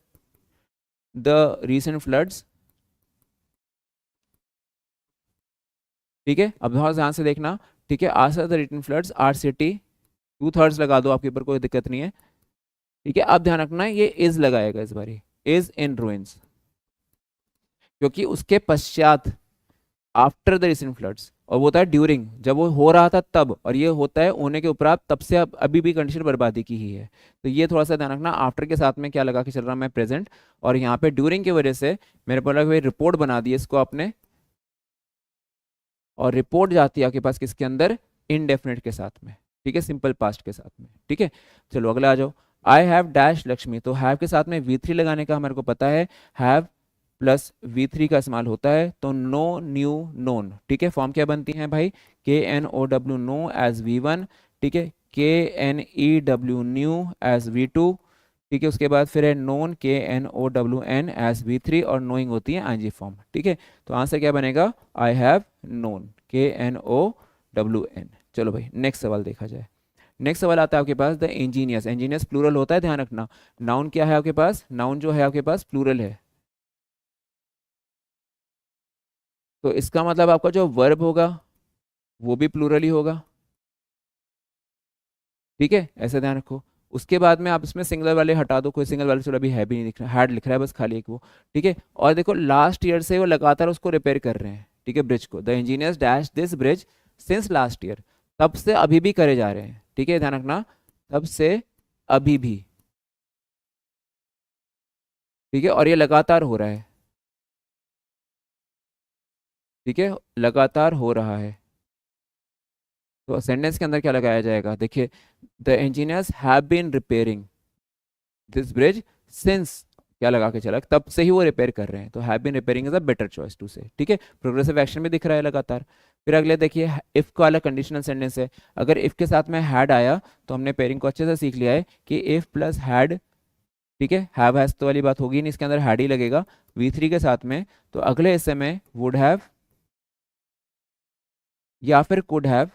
द रिसेंट फ्लड्स, ठीक है। अब बहुत ध्यान से देखना, ठीक है, after the recent floods our city, 2/3 लगा दो, आपके ऊपर कोई दिक्कत नहीं है, ठीक है। अब ध्यान रखना है ये इज लगाएगा इस बारी, इज इन रुइंस, क्योंकि उसके पश्चात आफ्टर द रिसेंट फ्लड्स, और वो होता है ड्यूरिंग, जब वो हो रहा था तब, और ये होता है होने के उपरांत, तब से अब अभी भी कंडीशन बर्बादी की ही है। तो ये थोड़ा सा ध्यान रखना, आफ्टर के साथ में क्या लगा के चल रहा मैं, प्रेजेंट, और यहाँ पे ड्यूरिंग की वजह से मेरे बोला हुए रिपोर्ट बना दी इसको आपने, और रिपोर्ट जाती है आपके पास किसके अंदर, इनडेफिनेट के साथ में, ठीक है, सिंपल पास्ट के साथ में, ठीक है। चलो अगला आ जाओ, आई हैव डैश लक्ष्मी, तो हैव के साथ में V3 लगाने का हमारे को पता है, हैव प्लस V3 का इस्तेमाल होता है, तो नो न्यू नोन, ठीक है। फॉर्म क्या बनती है भाई, KNOW नो एज V1, ठीक है, KNEW न्यू एज V2, ठीक है। उसके बाद फिर है नोन, KNOWN एज V3, और नोइंग होती है ING फॉर्म, ठीक है। तो आंसर क्या बनेगा, आई हैव नोन, KNOWN। चलो भाई नेक्स्ट सवाल देखा जाए। नेक्स्ट सवाल आता है आपके पास, द इंजीनियस, इंजीनियस प्लूरल होता है, ध्यान रखना। नाउन क्या है आपके पास, नाउन जो है आपके पास प्लूरल है, तो इसका मतलब आपका जो वर्ब होगा वो भी प्लूरल ही होगा, ठीक है, ऐसा ध्यान रखो। उसके बाद में आप इसमें सिंगलर वाले हटा दो, कोई सिंगल वाले से अभी है भी नहीं दिख रहा, हैड लिख रहा है बस खाली एक वो, ठीक है। और देखो लास्ट ईयर से वो लगातार उसको रिपेयर कर रहे हैं, ठीक है, ब्रिज को, the engineers dash this bridge since last year, तब से अभी भी करे जा रहे हैं, ठीक है, ध्यान रखना, तब से अभी भी, ठीक है, और ये लगातार हो रहा है, ठीक है, लगातार हो रहा है। तो सेंटेंस के अंदर क्या लगाया जाएगा, देखिए, the engineers have been repairing this bridge since, क्या लगा के चला, तब से ही वो रिपेयर कर रहे हैं, तो have been repairing is a better choice to say, ठीक है। प्रोग्रेसिव एक्शन भी दिख रहा है लगातार। फिर अगले देखिए, इफ का वाला कंडीशनल सेंटेंस है, अगर इफ के साथ में हैड आया तो हमने पेयरिंग को अच्छे से सीख लिया है कि इफ प्लस हैड, ठीक है, हैव हैज तो वाली बात होगी नहीं, इसके अंदर हैड ही लगेगा V3 के साथ में, तो अगले हिस्से में वुड हैव या फिर कुड हैव,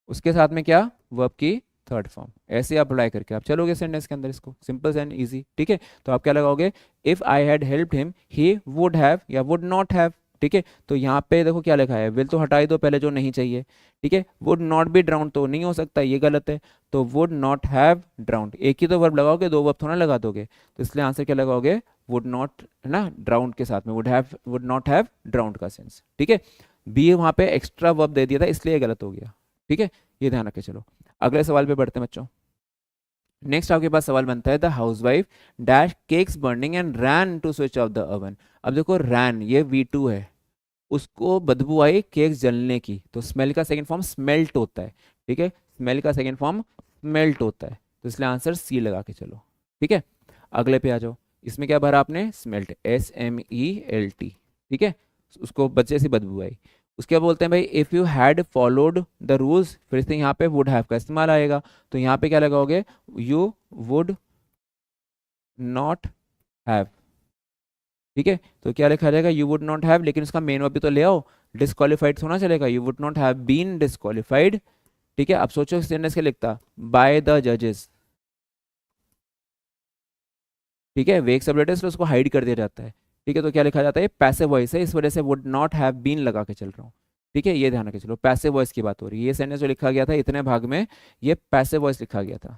उसके साथ में क्या, वर्ब की थर्ड फॉर्म, ऐसे आप अप्लाई करके आप चलोगे सेंटेंस के अंदर, इसको सिंपल एंड इजी, ठीक है। तो आप क्या लगाओगे, if I had helped him he would have या वुड नॉट हैव, ठीक है। तो यहाँ पे देखो क्या लिखा है, विल तो हटा ही दो पहले जो नहीं चाहिए, ठीक है। वुड नॉट बी ड्राउंड तो नहीं हो सकता, ये गलत है, तो वुड नॉट हैव ड्राउंड, एक ही तो वर्ब लगाओगे, दो वर्ब थोड़ा लगा दोगे, तो इसलिए आंसर क्या लगाओगे, वुड नॉट, है ना, ड्राउंड के साथ में would have, would not have drowned का सेंस, ठीक है। बी वहाँ पे एक्स्ट्रा वर्ब दे दिया था इसलिए ये गलत हो गया, ठीक है, ये ध्यान रखे। चलो अगले सवाल पे बढ़ते हैं बच्चों। नेक्स्ट आपके पास सवाल बनता है, the housewife dash cakes burning and ran to switch off the oven. अब देखो रैन ये V2 है, उसको बदबू आई केक जलने की, तो स्मेल का सेकंड फॉर्म स्मेल्ट होता है, ठीक है, स्मेल का सेकंड फॉर्म स्मेल्ट होता है, तो इसलिए आंसर C लगा के चलो, ठीक है। अगले पे आ जाओ, इसमें क्या भरा आपने, स्मेल्ट, SMELT, ठीक है, उसको बच्चे से बदबू आई। उसके बाद बोलते हैं भाई, if you had followed the rules, फिर से यहाँ पे वुड हैव का इस्तेमाल आएगा, तो यहाँ पे क्या लगाओगे, यू वुड नॉट हैव, ठीक है। तो क्या लिखा जाएगा, यू वुड नॉट हैव, लेकिन उसका मेन वर्ब भी तो ले आओ, डिस्क्वालीफाइड होना चलेगा, you would not have been disqualified, ठीक है। अब सोचो सेंटेंस क्या लिखता, बाय द जजेस, ठीक है, वेक सबलेटेस उसको हाइड कर दिया जाता है, ठीक है, तो क्या लिखा जाता है, पैसिव वॉइस है, इस वजह से वुड नॉट हैव बीन लगा के चल रहा हूँ। ठीक है, ये ध्यान रखे चलो, पैसिव वॉइस की बात हो रही है, ये सेंटेंस जो लिखा गया था इतने भाग में, ये पैसिव वॉइस लिखा गया था,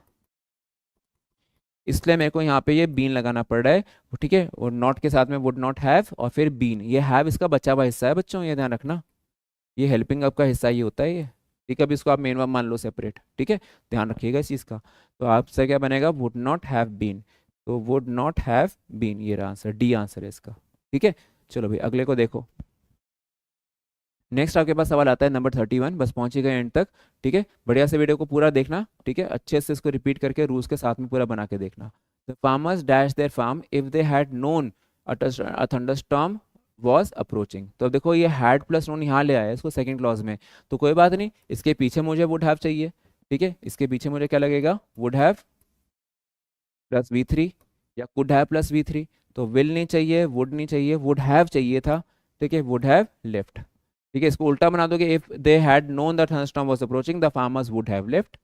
इसलिए मेरे को यहाँ पे ये बीन लगाना पड़ रहा है। ठीक है, और नॉट के साथ में वुड नॉट हैव और फिर बीन, ये हैव इसका बचा हुआ हिस्सा है बच्चों, ये ध्यान रखना, ये हेल्पिंग अप का हिस्सा ही होता है ये। ठीक है, अब इसको आप मेन वर्ब मान लो सेपरेट। ठीक है, ध्यान रखिएगा इस चीज़ का। तो आपसे क्या बनेगा, वुड नॉट हैव बीन, तो वुड नॉट हैव बीन, ये रहा आंसर, डी आंसर है इसका। ठीक है, चलो भाई अगले को देखो। नेक्स्ट आपके पास सवाल आता है नंबर 31, बस पहुंचे गए एंड तक। ठीक है, बढ़िया से वीडियो को पूरा देखना, ठीक है, अच्छे से इसको रिपीट करके रूल्स के साथ में पूरा बना के देखना। The farmers dash their farm if they had known a thunderstorm was approaching. तो अब देखो ये हैड प्लस नोन यहाँ ले आया है इसको सेकंड क्लॉज में, तो कोई बात नहीं, इसके पीछे मुझे वुड हैव चाहिए। ठीक है, इसके पीछे मुझे क्या लगेगा, वुड हैव प्लस V3 या कुड हैव प्लस V3। तो विल नहीं चाहिए, वुड नहीं चाहिए, वुड हैव चाहिए था। ठीक है, वुड हैव लेफ्ट। ठीक है, इसको उल्टा बना दोगे, if they had known the thunderstorm was approaching the farmers would have left,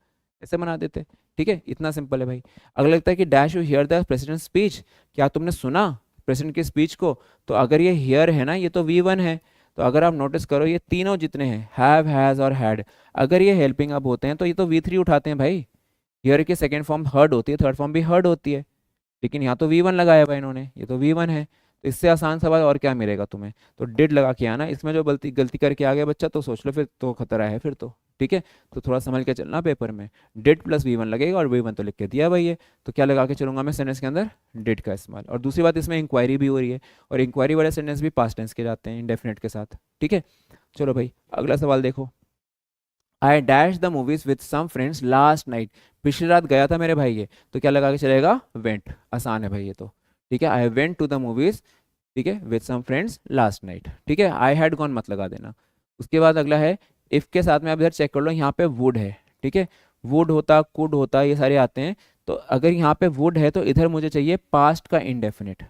ऐसे बना देते। ठीक है, इतना सिंपल है भाई। अगला लगता है कि dash you here the president speech, क्या तुमने सुना प्रेसिडेंट की स्पीच को। तो अगर ये हियर है ना, ये तो V1 है, तो अगर आप नोटिस करो ये तीनों जितने हैं हैव, हैज और हैड, अगर ये हेल्पिंग अप होते हैं तो ये तो V3 उठाते हैं भाई। हियर की सेकेंड फॉर्म हर्ड होती है, थर्ड फॉर्म भी हर्ड होती है, लेकिन यहाँ तो V1 लगाया हुआ इन्होंने, ये तो V1 है, तो इससे आसान सवाल और क्या मिलेगा तुम्हें। तो डिड लगा के आना, इसमें जो गलती गलती करके आ गया बच्चा तो सोच लो फिर तो खतरा है फिर तो। ठीक है, तो थोड़ा समझ के चलना पेपर में, डिड प्लस V1 लगेगा, और V1 तो लिख के दिया भाई ये, तो क्या लगा के चलूंगा मैं सेंटेंस के अंदर, डिड का इस्तेमाल। और दूसरी बात इसमें इंक्वायरी भी हो रही है, और इंक्वायरी वाले सेंटेंस भी पास्ट टेंस के जाते हैं इंडेफिनेट के साथ। ठीक है, चलो भाई अगला सवाल देखो। I dash the movies with some friends last night, पिछली रात गया था मेरे भाई ये, तो क्या लगा के चलेगा, वेंट, आसान है भाई ये तो। ठीक है, I went to the movies, ठीक है, with some friends last night. ठीक है, आई हैड गॉन मत लगा देना। उसके बाद अगला है इफ के साथ में, आप इधर चेक कर लो, यहाँ पे वुड है। ठीक है, वुड होता, कुड होता, ये सारे आते हैं, तो अगर यहाँ पे वुड है तो इधर मुझे चाहिए पास्ट का इंडेफिनिट।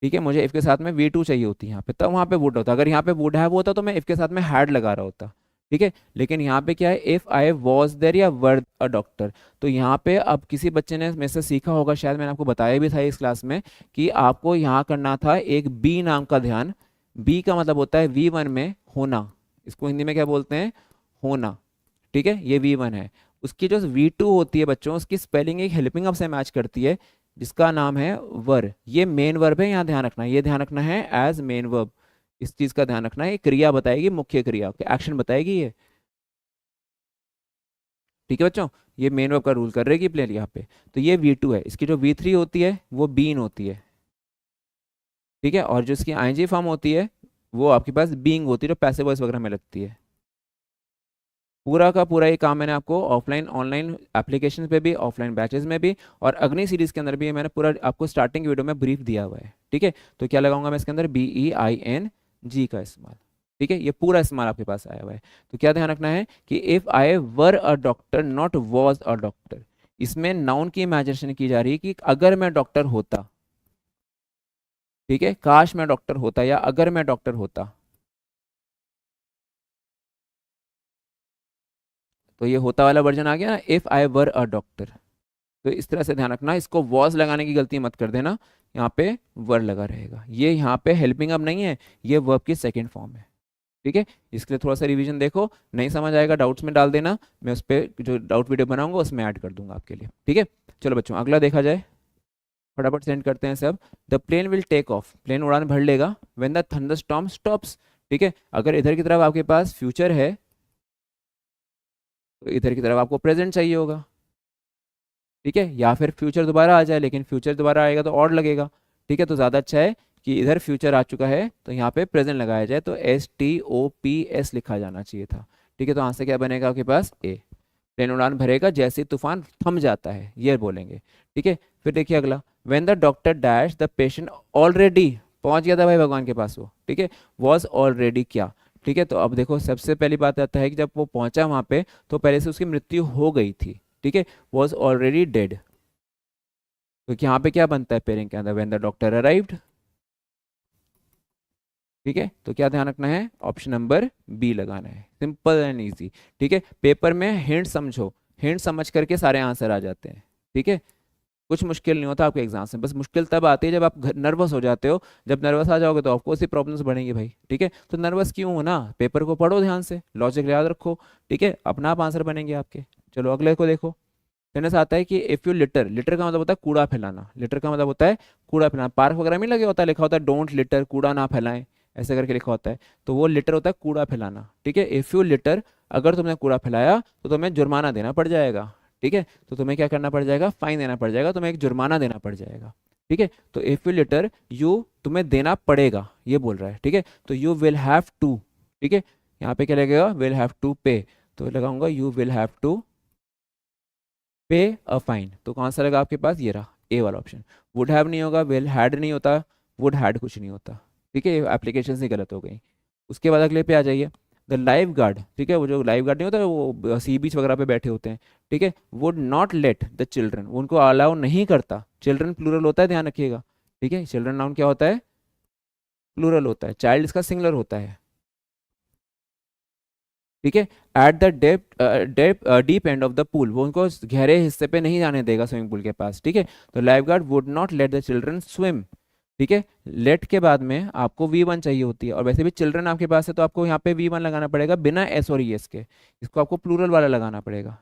ठीक है, मुझे इफ के साथ में V2 चाहिए होती है यहाँ पे, तब वहाँ पे वुड होता, अगर यहाँ पे वुड हैव होता तो मैं इफ के साथ में हैड लगा रहा होता। ठीक है, लेकिन यहाँ पे क्या है, इफ आई वॉज देयर या वर अ डॉक्टर, तो यहाँ पे अब किसी बच्चे ने में से सीखा होगा, शायद मैंने आपको बताया भी था इस क्लास में, कि आपको यहाँ करना था एक बी नाम का ध्यान। बी का मतलब होता है V1 में होना, इसको हिंदी में क्या बोलते हैं, होना। ठीक है, ये V1 है, उसकी जो V2 होती है बच्चों, उसकी स्पेलिंग एक हेल्पिंग अप से मैच करती है, जिसका नाम है वर, ये मेन वर्ब है, यहाँ ध्यान रखना, ये ध्यान रखना है एज मेन वर्ब, इस चीज का ध्यान रखना है, ये क्रिया बताएगी, मुख्य क्रिया एक्शन बताएगी ये। ठीक है बच्चों, ये मेन वर्ब का रूल कर रहेगी प्लेयर यहाँ पे। तो ये V2 है, इसकी जो V3 होती है वो बीन होती है। ठीक है, और जो इसकी आईएनजी फॉर्म होती है वो आपके पास बीइंग होती है, जो पैसिव वॉइस वगैरह में लगती है। पूरा का पूरा ये काम मैंने आपको ऑफलाइन ऑनलाइन एप्लीकेशन पे भी, ऑफलाइन बैचेस में भी, और अग्नि सीरीज के अंदर भी मैंने पूरा आपको स्टार्टिंग वीडियो में ब्रीफ दिया हुआ है। ठीक है, तो क्या लगाऊंगा मैं इसके अंदर, BEING का इस्तेमाल। ठीक है, ये पूरा इस्तेमाल आपके पास आया हुआ है। तो क्या ध्यान रखना है कि if I were a doctor not was a doctor, इसमें नाउन की इमेजिनेशन की जा रही है कि अगर मैं डॉक्टर होता। ठीक है, काश मैं डॉक्टर होता या अगर मैं डॉक्टर होता, तो ये होता वाला वर्जन आ गया ना, if I were a doctor. तो इस तरह से ध्यान रखना, इसको वॉज लगाने की गलती मत कर देना, यहाँ पे वर लगा रहेगा, ये यहाँ पे हेल्पिंग अब नहीं है, ये वर्ब की सेकंड फॉर्म है। ठीक है, इसके लिए थोड़ा सा रिवीजन देखो, नहीं समझ आएगा डाउट्स में डाल देना, मैं उस पर जो डाउट वीडियो बनाऊंगा उसमें ऐड कर दूंगा आपके लिए। ठीक है, चलो बच्चों अगला देखा जाए, फटाफट सेंड करते हैं सब। The plane will take off, plane उड़ान भर लेगा, व्हेन द थंडरस्टॉर्म स्टॉप्स। ठीक है, अगर इधर की तरफ आपके पास फ्यूचर है तो इधर की तरफ आपको प्रेजेंट चाहिए होगा। ठीक है, या फिर फ्यूचर दोबारा आ जाए, लेकिन फ्यूचर दोबारा आएगा तो और लगेगा। ठीक है, तो ज़्यादा अच्छा है कि इधर फ्यूचर आ चुका है तो यहाँ पे प्रेजेंट लगाया जाए, तो STOPS लिखा जाना चाहिए था। ठीक है, तो आंसर क्या बनेगा आपके पास, ए। प्लेन उड़ान भरेगा जैसे ही तूफान थम जाता है, ये बोलेंगे। ठीक है, फिर देखिए अगला, when the doctor dash the patient already, पहुंच गया था भाई भगवान के पास वो। ठीक है, वॉज ऑलरेडी क्या। ठीक है, तो अब देखो सबसे पहली बात आता है कि जब वो पहुंचा वहां पे तो पहले से उसकी मृत्यु हो गई थी। ठीक है, वॉज ऑलरेडी डेड, क्योंकि यहाँ पे क्या बनता है पेयरिंग के अंदर, व्हेन द डॉक्टर अराइव्ड। ठीक है, तो क्या ध्यान रखना है, ऑप्शन नंबर बी लगाना है, सिंपल एंड इजी। ठीक है, पेपर में हिंट समझो, हिंट समझ करके सारे आंसर आ जाते हैं। ठीक है, कुछ मुश्किल नहीं होता आपके एग्जाम में, बस मुश्किल तब आती है जब आप नर्वस हो जाते हो। जब नर्वस आ जाओगे तो आपको उसी प्रॉब्लम्स बढ़ेंगी भाई, ठीक है। तो नर्वस क्यों हो ना, पेपर को पढ़ो ध्यान से, लॉजिक याद रखो, ठीक है, अपना आप आंसर बनेंगे आपके। चलो अगले को देखो। सेंटेंस आता है कि इफ यू लिटर, लिटर का मतलब होता है कूड़ा फैलाना, लिटर का मतलब होता है कूड़ा फैलाना। पार्क वगैरह में लगे होता है, लिखा होता है डोंट लिटर, कूड़ा ना फैलाएं, ऐसे करके लिखा होता है। तो वो लिटर होता है कूड़ा फैलाना, ठीक है। इफ यू लिटर, अगर तुमने कूड़ा फैलाया तो तुम्हें जुर्माना देना पड़ जाएगा, ठीक है। तो तुम्हें क्या करना पड़ जाएगा, फाइन देना पड़ जाएगा, तुम्हें एक जुर्माना देना पड़ जाएगा, ठीक है। तो इफ यू लिटर, यू तुम्हें देना पड़ेगा, ये बोल रहा है, ठीक है। तो यू विल हैव टू, ठीक है, यहाँ पे क्या लगेगा, विल हैव टू पे, तो लगाऊंगा यू विल हैव टू पे अ फाइन। तो कौन सा लगा आपके पास, ये रहा ए वाला ऑप्शन। वुड हैव नहीं होगा, विल हैड नहीं होता, वुड हैड कुछ नहीं होता, ठीक है। एप्लीकेशन ही गलत हो गई। उसके बाद अगले पे आ जाइए, द लाइफ गार्ड, ठीक है, वो जो लाइफ गार्ड नहीं होता, वो सी बीच वगैरह पे बैठे होते हैं, ठीक है। Would not let the children, उनको अलाउ नहीं करता, चिल्ड्रन प्लूरल होता है, ध्यान रखिएगा, ठीक है। चिल्ड्रन नाउन क्या होता है, प्लूरल होता है, चाइल्ड इसका सिंगुलर होता है, ठीक है। At the deep end of the pool, वो उनको गहरे हिस्से पे नहीं जाने देगा स्विमिंग पूल के पास, ठीक है। तो life guard would not let the children swim, ठीक है। लेट के बाद में आपको V1 चाहिए होती है, और वैसे भी चिल्ड्रन आपके पास है तो आपको यहाँ पे V1 लगाना पड़ेगा बिना S और ES के, इसको आपको प्लूरल वाला लगाना पड़ेगा,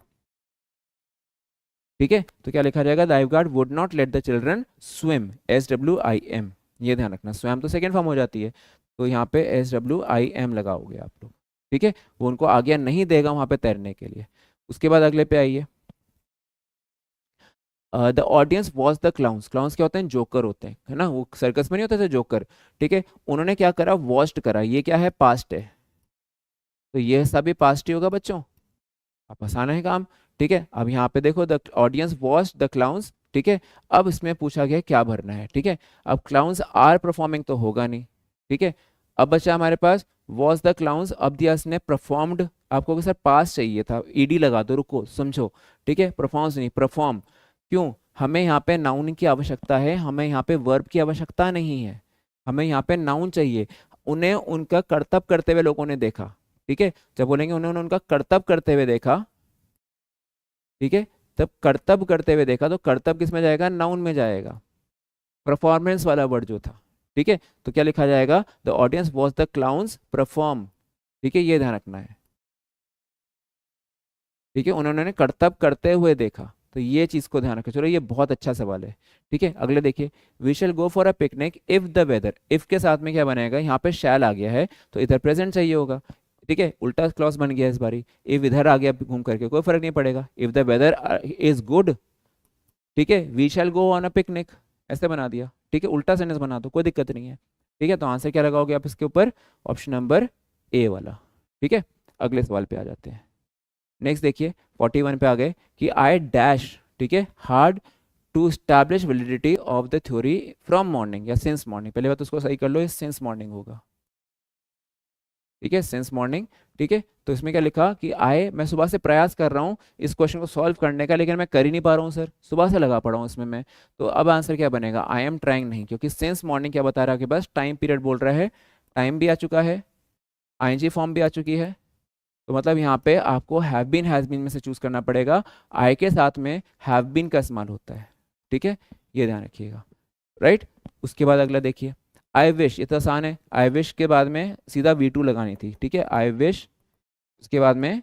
ठीक है। तो क्या लिखा जाएगा, life guard would not let the children swim, SWIM, ये ध्यान रखना, स्वयं तो सेकेंड फॉर्म हो जाती है, तो यहाँ पे SWIM लगाओगे आप लोग, ठीक है। वो उनको आज्ञा नहीं देगा वहां पे तैरने के लिए। उसके बाद अगले पे आइए, the audience was the clowns, clowns क्या होते हैं, जोकर होते हैं, है ना, वो सर्कस में नहीं होते थे जोकर, ठीक है। उन्होंने क्या करा, वॉस्ट करा, ये क्या है, पास्ट है, तो ये सभी पास्ट ही होगा बच्चों, आप आसान है काम, ठीक है। अब यहाँ पे देखो, the audience watch the clowns, ठीक है। अब इसमें पूछा गया क्या भरना है, ठीक है। अब क्लाउन्स आर परफॉर्मिंग तो होगा नहीं, ठीक है। अब बचा हमारे पास वॉज द क्लाउन्स, अब दिया इसने परफॉर्म्ड, आपको सर पास चाहिए था, ईडी लगा दो, रुको समझो, ठीक है। परफॉर्म्स नहीं, परफॉर्म, क्यों, हमें यहाँ पे नाउन की आवश्यकता है, हमें यहाँ पे वर्ब की आवश्यकता नहीं है, हमें यहाँ पे नाउन चाहिए। उन्हें उनका कर्तव्य करते हुए लोगों ने देखा, ठीक है। जब बोलेंगे उन्होंने उनका कर्तव्य करते हुए देखा, ठीक है, तब कर्तव्य करते हुए देखा, तो कर्तव्य किस में जाएगा, नाउन में जाएगा, परफॉर्मेंस वाला वर्ड जो था, ठीक है। तो क्या लिखा जाएगा, the audience was the clowns perform, ठीक है, ये ध्यान रखना है, ठीक है। उन्होंने कर्तव्य करते हुए देखा, तो ये चीज को ध्यान रखो। चलो ये बहुत अच्छा सवाल है, ठीक है। अगले देखिए, we shall go for a picnic if the weather, if के साथ में क्या बनेगा, यहाँ पे शैल आ गया है, तो इधर प्रेजेंट चाहिए होगा, ठीक है, उल्टा क्लॉज बन गया इस बारी, इफ इधर आ गया घूम करके कोई फर्क नहीं पड़ेगा, if the weather is good, ठीक है, we shall go on a picnic, ऐसे बना दिया, ठीक है, उल्टा सेंटेंस बना दो, कोई दिक्कत नहीं है, ठीक है। तो आंसर क्या लगाओगे आप इसके ऊपर, ऑप्शन नंबर ए वाला, ठीक है। अगले सवाल पे आ जाते हैं। नेक्स्ट देखिए 41 पे आ गए कि आई डैश, ठीक है, hard to establish validity of the theory from morning या सिंस मॉर्निंग, पहले बात उसको सही कर लो, ये सिंस मॉर्निंग होगा, ठीक है, सिंस मॉर्निंग, ठीक है। तो इसमें क्या लिखा कि आए, मैं सुबह से प्रयास कर रहा हूँ इस क्वेश्चन को सॉल्व करने का, लेकिन मैं कर ही नहीं पा रहा हूँ सर, सुबह से लगा पड़ा हूँ इसमें मैं। तो अब आंसर क्या बनेगा, आई एम ट्राइंग नहीं, क्योंकि सिंस मॉर्निंग क्या बता रहा है आपके पास, टाइम पीरियड बोल रहा है, टाइम भी आ चुका है, आईएनजी फॉर्म भी आ चुकी है, तो मतलब यहाँ पे आपको हैव बीन हैज बीन में से चूज करना पड़ेगा, आई के साथ में हैव बीन का इस्तेमाल होता है, ठीक है, ये ध्यान रखिएगा, राइट। उसके बाद अगला देखिए, आई विश, ये तो आसान है, आई विश के बाद में सीधा V2 लगानी थी, ठीक है, आई विश, उसके बाद में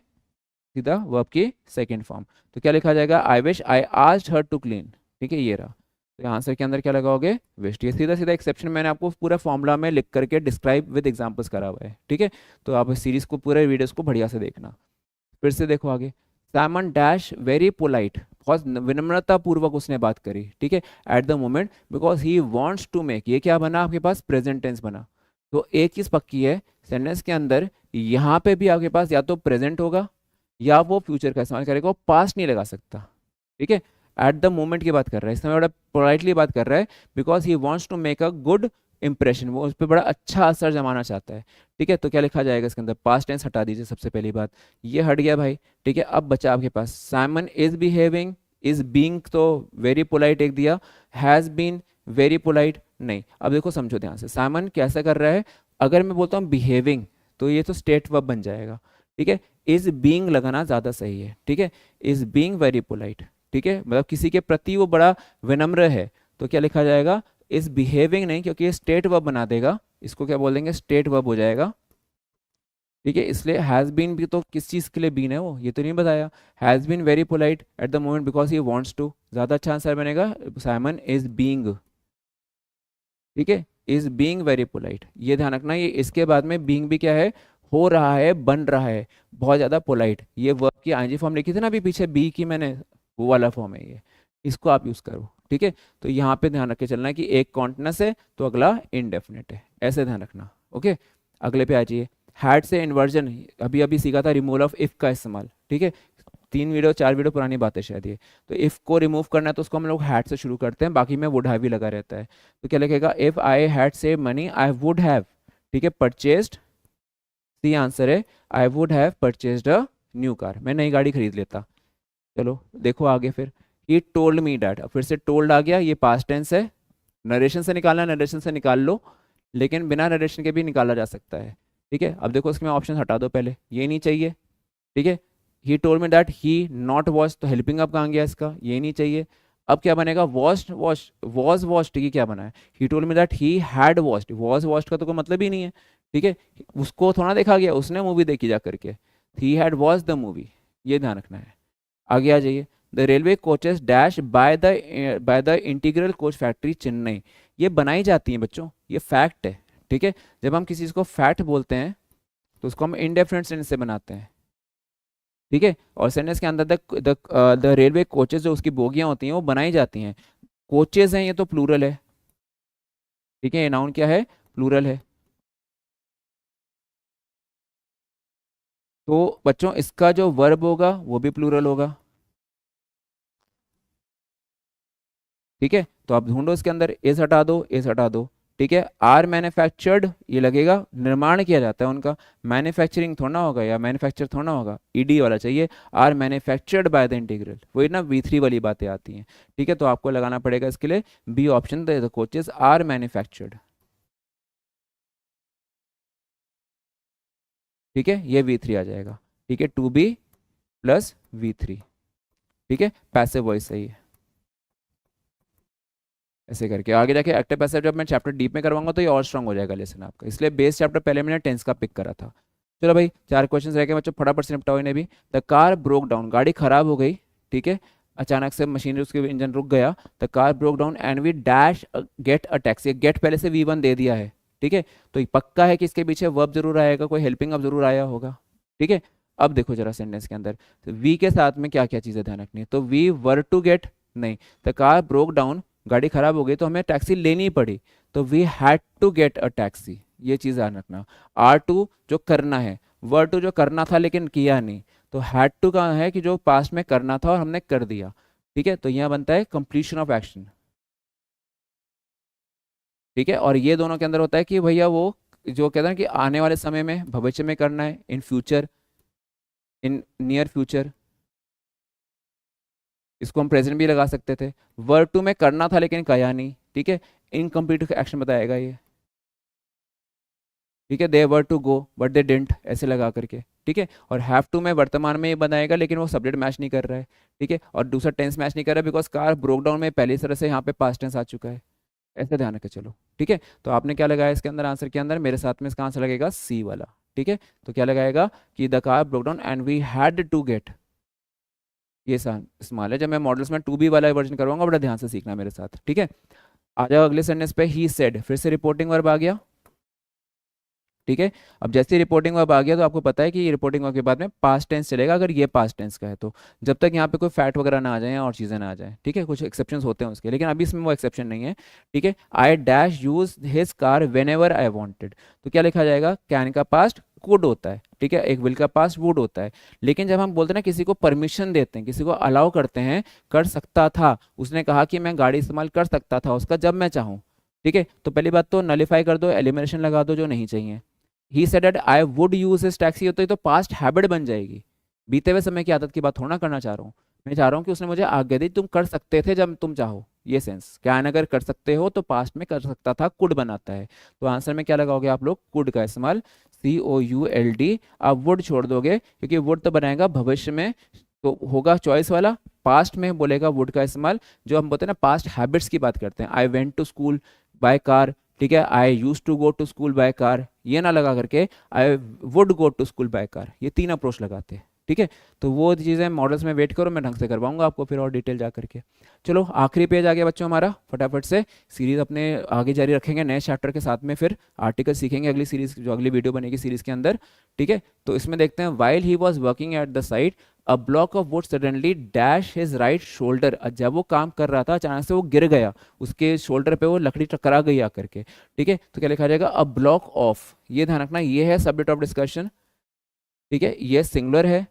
सीधा वर्ब की सेकेंड फॉर्म, तो क्या लिखा जाएगा, I wish I asked her to clean, ठीक है, ये रहा। तो आंसर के अंदर क्या लगाओगे, विश, ये सीधा सीधा एक्सेप्शन मैंने आपको पूरा फॉर्मूला में लिख करके डिस्क्राइब विद एग्जांपल्स करा हुआ है, ठीक है। तो आप इस सीरीज को, पूरे वीडियोस को बढ़िया से देखना। फिर से देखो आगे, साइमन डैश वेरी पोलाइट, बहुत विनम्रता पूर्वक उसने बात करी, ठीक है, at the moment because he wants to make, ये क्या बना आपके पास, प्रेजेंट टेंस बना। तो एक चीज पक्की है सेंटेंस के अंदर, यहाँ पे भी आपके पास या तो प्रेजेंट होगा या वो फ्यूचर का इस्तेमाल करेगा, वो पास्ट नहीं लगा सकता, ठीक है। एट द मोमेंट की बात कर रहा है, इसमें बड़ा पोलाइटली बात कर रहा है, because he wants to make a good impression, वो उस पर बड़ा अच्छा असर जमाना चाहता है, ठीक है। तो क्या लिखा जाएगा इसके अंदर, पास्ट टेंस हटा दीजिए सबसे पहली बात, ये हट गया भाई, ठीक है। अब बचा आपके पास, Simon is behaving, is being तो वेरी पोलाइट एक दिया, हैज बीन वेरी पोलाइट नहीं। अब देखो समझो ध्यान से, साइमन कैसा कर रहा है, अगर मैं बोलता हूँ बिहेविंग तो ये तो स्टेट वर्ब बन जाएगा, ठीक है, इज बीइंग लगाना ज्यादा सही है, ठीक है, इज बीइंग वेरी पोलाइट, ठीक है, मतलब किसी के प्रति वो बड़ा विनम्र है, तो क्या लिखा जाएगा, इज बिहेविंग नहीं, क्योंकि ये स्टेट वर्ब बना देगा, इसको क्या बोल देंगे, स्टेट वर्ब हो जाएगा। ठीक है, इसलिए हैज़ बीन भी तो किस चीज़ के लिए बीन है, वो ये तो नहीं बताया। Has been very polite at the moment because he wants to, ज़्यादा अच्छा आंसर बनेगा साइमन इज बीइंग। ठीक है, इज बीइंग वेरी पोलाइट, ये ध्यान रखना, ये इसके बाद में बीइंग भी क्या है, हो रहा है, बन रहा है, बहुत ज़्यादा पोलाइट। ये वर्ब की आईएनजी फॉर्म लिखी थी ना अभी पीछे, बी की मैंने, वो वाला फॉर्म है ये, इसको आप यूज़ करो। ठीक है, तो यहाँ पे ध्यान रख के चलना है कि एक कॉन्टिन्यूअस है तो अगला इनडेफिनेट है, ऐसे ध्यान रखना। ओके, अगले पे आ जाइए। हैड से इन्वर्जन, अभी अभी सीखा था रिमूवल ऑफ इफ का इस्तेमाल। ठीक है, 3 वीडियो 4 वीडियो पुरानी बातें शायद ये। तो इफ को रिमूव करना है तो उसको हम लोग हैड से शुरू करते हैं, बाकी में वुड हैव भी लगा रहता है। तो क्या लिखेगा, if I had save money I would have, ठीक है, परचेस्ड, सी आंसर है, I would have purchased a new car, मैं नई गाड़ी खरीद लेता। चलो देखो आगे फिर, ही टोल्ड मी डैट, फिर से टोल्ड आ गया, ये पास्ट टेंस है, नरेशन से निकालना, नरेशन से निकाल लो, लेकिन बिना नरेशन के भी निकाला जा सकता है। ठीक है, अब देखो इसके मैं ऑप्शन हटा दो पहले, ये नहीं चाहिए। ठीक है, he told me that he not wash, तो हेल्पिंग अप कहाँ गया इसका, ये नहीं चाहिए। अब क्या बनेगा, वॉश्ड, वॉश, वॉज वॉश्ड, ये क्या बना है, he told me that he had washed, was washed का तो कोई मतलब ही नहीं है। ठीक है, उसको थोड़ा देखा गया, उसने मूवी देखी जा करके, he had watch the movie, ये ध्यान रखना है। आगे आ जाइए, the railway coaches dash by the integral coach factory Chennai, ये बनाई जाती हैं बच्चों, ये फैक्ट है। ठीक है, जब हम किसी चीज़ को फैक्ट बोलते हैं तो उसको हम इंडेफिनिट सेंस से बनाते हैं। ठीक है, और सेंटेंस के अंदर द रेलवे कोचेस, जो उसकी बोगियां होती हैं वो बनाई जाती हैं, कोचेस हैं ये तो प्लूरल है। ठीक है, ये नाउन क्या है, प्लूरल है। तो बच्चों इसका जो वर्ब होगा वो भी प्लूरल होगा। ठीक है, तो आप ढूंढो इसके अंदर, इस हटा दो, इस हटा दो। ठीक है, आर मैन्युफैक्चर्ड, ये लगेगा निर्माण किया जाता है उनका, मैन्युफैक्चरिंग थोड़ा होगा या मैन्युफैक्चर थोड़ा होगा, ईडी वाला चाहिए, are manufactured by the integral, वही ना V3 वाली बातें आती हैं। ठीक है, तो आपको लगाना पड़ेगा इसके लिए B option, the coaches are manufactured. ठीक है, ये V3 आ जाएगा। ठीक है, टू बी प्लस V3। ठीक है, पैसिव वॉइस सही है। ऐसे करके आगे जाके एक्टिव पैसिव जब मैं चैप्टर डीप में करवाऊंगा तो ये और स्ट्रांग हो जाएगा लेसन आपका, इसलिए बेस चैप्टर पहले मैंने टेंस का पिक करा था। चलो भाई, 4 क्वेश्चन रह गए बच्चों, फटाफट से निपटाओ इन्हें भी। द कार ब्रोक डाउन, गाड़ी खराब हो गई। ठीक है, अचानक से मशीनरी, उसके इंजन रुक गया, the car broke down and we dash get a taxi, get पहले से V1 दे दिया है। ठीक है, तो ये पक्का है कि इसके पीछे वर्ब जरूर आएगा, कोई हेल्पिंग अब जरूर आया होगा। ठीक है, अब देखो जरा सेंटेंस के अंदर, तो वी के साथ में क्या क्या चीज़ें ध्यान रखनी है, तो वी वर टू गेट, नहीं, द कार ब्रोक डाउन, गाड़ी खराब हो गई तो हमें टैक्सी लेनी पड़ी, तो we had to get a taxi, ये चीज़ ध्यान रखना। आर टू जो करना है, वर टू जो करना था लेकिन किया नहीं, तो हैड टू का है कि जो पास्ट में करना था और हमने कर दिया। ठीक है, तो यहाँ बनता है कंप्लीशन ऑफ एक्शन। ठीक है, और ये दोनों के अंदर होता है कि भैया वो जो कहते हैं कि आने वाले समय में, भविष्य में करना है, in future, in near future, इसको हम प्रेजेंट भी लगा सकते थे। वर्ब टू में करना था लेकिन किया नहीं। ठीक है, इनकम्प्लीट एक्शन बताएगा ये। ठीक है, they were to go but they didn't, ऐसे लगा करके। ठीक है, और हैव टू में वर्तमान में ये बनाएगा लेकिन वो सब्जेक्ट मैच नहीं कर रहा है। ठीक है, और दूसरा टेंस मैच नहीं कर रहा है बिकॉज कार ब्रोक डाउन में पहली तरह से यहाँ पे पास्ट टेंस आ चुका है। ऐसे ध्यान रखे चलो। ठीक है, तो आपने क्या लगाया इसके अंदर, आंसर के अंदर मेरे साथ में इसका आंसर लगेगा सी वाला। ठीक है, तो क्या लगाएगा कि the car broke down and we had to get, ये इस्तेमाल है। जब मैं मॉडल्स में 2B वाला वर्जन करवाऊंगा, बड़ा ध्यान से सीखना मेरे साथ। ठीक है, आ जाओ अगले सेंटेंस पे, ही सेड, फिर से रिपोर्टिंग वर्ब आ गया। ठीक है, अब जैसे रिपोर्टिंग वर्ब आ गया तो आपको पता है कि ये रिपोर्टिंग वर्ब के बाद में पास्ट टेंस चलेगा, अगर ये पास्ट टेंस का है तो, जब तक यहाँ पे कोई फैक्ट वगैरह ना आ जाए और चीज़ें ना आ जाए। ठीक है, कुछ एक्सेप्शंस होते हैं उसके, लेकिन अभी इसमें वो एक्सेप्शन नहीं है। ठीक है, I dash use his car when ever I wanted, तो क्या लिखा जाएगा, कैन का पास्ट कुड होता है। ठीक है, एक विल का पास्ट वुड होता है, लेकिन जब हम बोलते हैं ना किसी को परमिशन देते हैं, किसी को अलाउ करते हैं, कर सकता था, उसने कहा कि मैं गाड़ी इस्तेमाल कर सकता था उसका जब मैं चाहूँ। ठीक है, तो पहली बात तो नलिफाई कर दो, एलिमिनेशन लगा दो जो नहीं चाहिए। He said that I would use his taxi, होता है तो पास्ट हैबिट बन जाएगी, बीते हुए समय की आदत की बात थोड़ा ना करना चाह रहा हूँ। मैं चाह रहा हूँ कि उसने मुझे आज्ञा दी, तुम कर सकते थे जब तुम चाहो, ये सेंस, कैन अगर कर सकते हो तो पास्ट में कर सकता था कुड बनाता है, तो आंसर में क्या लगाओगे आप लोग, कुड का इस्तेमाल, COULD। आप वुड छोड़ दोगे क्योंकि वुड तो बनाएगा भविष्य में तो होगा चॉइस वाला। पास्ट में बोलेगा वुड का इस्तेमाल, जो हम बोलते हैं ना पास्ट हैबिट्स की बात करते हैं, I went to school by car, ठीक है, I use to go to school by car, ये ना लगा करके I would go to school by car, ये 3 अप्रोच लगाते हैं, ठीक है। तो वो चीज़ें मॉडल्स में वेट करो, मैं ढंग से करवाऊंगा आपको फिर और डिटेल जा करके। चलो आखिरी पेज आ गया बच्चों हमारा, फटाफट से सीरीज अपने आगे जारी रखेंगे नए चैप्टर के साथ में, फिर आर्टिकल सीखेंगे अगली सीरीज, जो अगली वीडियो बनेगी सीरीज के अंदर, ठीक है। तो इसमें देखते हैं, while he was working at the site a block of wood suddenly dash his right shoulder, जब वो काम कर रहा था अचानक से वो गिर गया, उसके शोल्डर पे वो लकड़ी टकरा गई आकर के, ठीक है। तो क्या लिखा जाएगा, अ ब्लॉक ऑफ, ये ध्यान रखना ये है सब्जेक्ट ऑफ डिस्कशन, ठीक है, ये सिंगुलर है,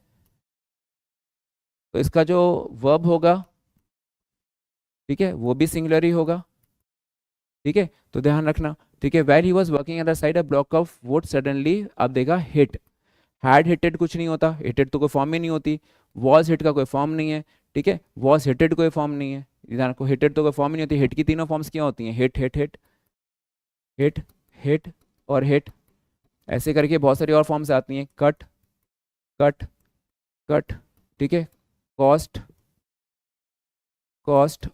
तो इसका जो वर्ब होगा, ठीक है, वो भी सिंगुलर ही होगा, ठीक है। तो ध्यान रखना, ठीक है, where he was working at the side a block of wood suddenly, अब देखा हिट, हैड हिटेड कुछ नहीं होता, हिटेड तो कोई फॉर्म ही नहीं होती, वॉज हिट का कोई फॉर्म नहीं है, ठीक है, वॉज हिटेड कोई फॉर्म नहीं है, ध्यान रखो, हिटेड तो कोई फॉर्म ही नहीं होती, हिट की तीनों फॉर्म्स क्या होती हैं, hit hit hit hit hit और हिट, ऐसे करके बहुत सारी और फॉर्म्स आती हैं, कट कट कट, ठीक है, कॉस्ट कॉस्ट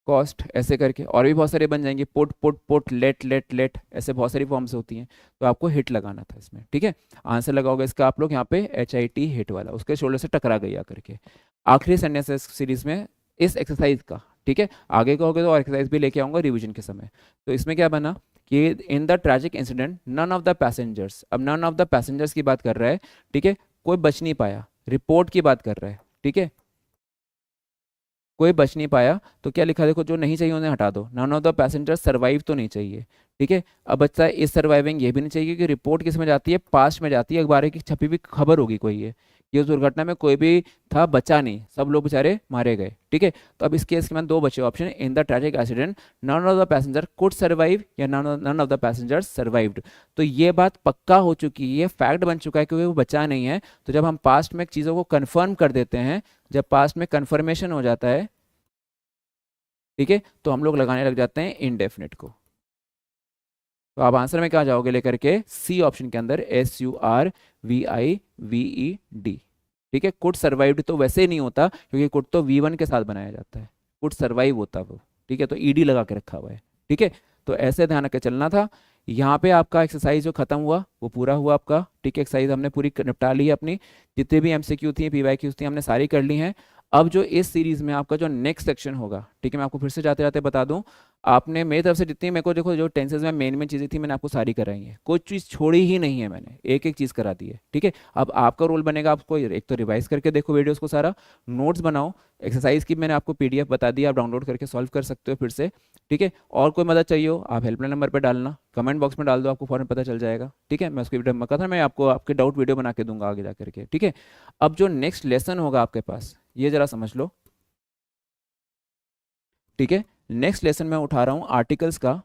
कॉस्ट, ऐसे करके और भी बहुत सारे बन जाएंगे, put put put, let let let, ऐसे बहुत सारी फॉर्म्स होती हैं। तो आपको हिट लगाना था इसमें, ठीक है। आंसर लगाओगे इसका आप लोग यहाँ पे HIT हिट वाला, उसके शोल्डर से टकरा गई आकर के। आखिरी सेंटेंस है सीरीज में इस एक्सरसाइज का, ठीक है, आगे का होगा तो और एक्सरसाइज भी लेके आऊंगा रिविजन के समय। तो इसमें क्या बना कि in the tragic incident none of the passengers, अब नन ऑफ द पैसेंजर्स की बात कर रहा है, ठीक है, कोई बच नहीं पाया, रिपोर्ट की बात कर रहा है, ठीक है, कोई बच नहीं पाया, तो क्या लिखा, देखो जो नहीं चाहिए उन्हें हटा दो, none of the passenger survive तो नहीं चाहिए, ठीक है। अब बच्चा इस सर्वाइविंग ये भी नहीं चाहिए, क्योंकि रिपोर्ट किस में जाती है, पास्ट में जाती है, अखबार की छपी हुई खबर होगी कोई ये उस दुर्घटना में कोई भी था बचा नहीं, सब लोग बेचारे मारे गए, ठीक है। तो अब इस केस के में 2 बचे option, in the tragic accident none of the passenger could survive या none of the passenger survived. तो ये बात पक्का हो चुकी है, ये फैक्ट बन चुका है, क्योंकि वो बचा नहीं है। तो जब हम पास्ट में चीज़ों को कन्फर्म कर देते हैं, जब पास्ट में कन्फर्मेशन हो जाता है, ठीक है, तो हम लोग लगाने लग जाते हैं इनडेफिनिट को। तो आप आंसर में क्या जाओगे लेकर के, सी ऑप्शन के अंदर, SURVIVED, ठीक है। कुड सर्वाइव्ड तो वैसे ही नहीं होता, क्योंकि कुड तो V1 के साथ बनाया जाता है, कुड सर्वाइव होता वो, ठीक है, तो ED लगा के रखा हुआ है, ठीक है। तो ऐसे ध्यान रख के चलना था। यहाँ पे आपका एक्सरसाइज जो खत्म हुआ वो पूरा हुआ आपका, ठीक है, एक्सरसाइज हमने पूरी निपटा ली है अपनी, जितने भी MCQ थी PYQ थी हमने सारी कर ली हैं। अब जो इस सीरीज में आपका जो नेक्स्ट सेक्शन होगा, ठीक है, मैं आपको फिर से जाते जाते बता दूं, आपने मेरी तरफ से जितनी मेरे को देखो जो टेंसेस में मेन चीज़ें थी मैंने आपको सारी कराई है, कोई चीज़ छोड़ी ही नहीं है, मैंने एक एक चीज़ करा दी है, ठीक है। अब आपका रोल बनेगा, आपको एक तो रिवाइज करके देखो वीडियोस को सारा, नोट्स बनाओ, एक्सरसाइज की मैंने आपको PDF बता दी, आप डाउनलोड करके सॉल्व कर सकते हो फिर से, ठीक है। और कोई मदद चाहिए हो आप हेल्पलाइन नंबर पर डालना, कमेंट बॉक्स में डाल दो, आपको फौरन पता चल जाएगा, ठीक है। मैं उसकी वीडियो मौका था, मैं आपको आपके डाउट वीडियो बना के दूंगा आगे जा करके, ठीक है। अब जो नेक्स्ट लेसन होगा आपके पास, ये जरा समझ लो, ठीक है। नेक्स्ट लेसन में उठा रहा हूँ आर्टिकल्स का।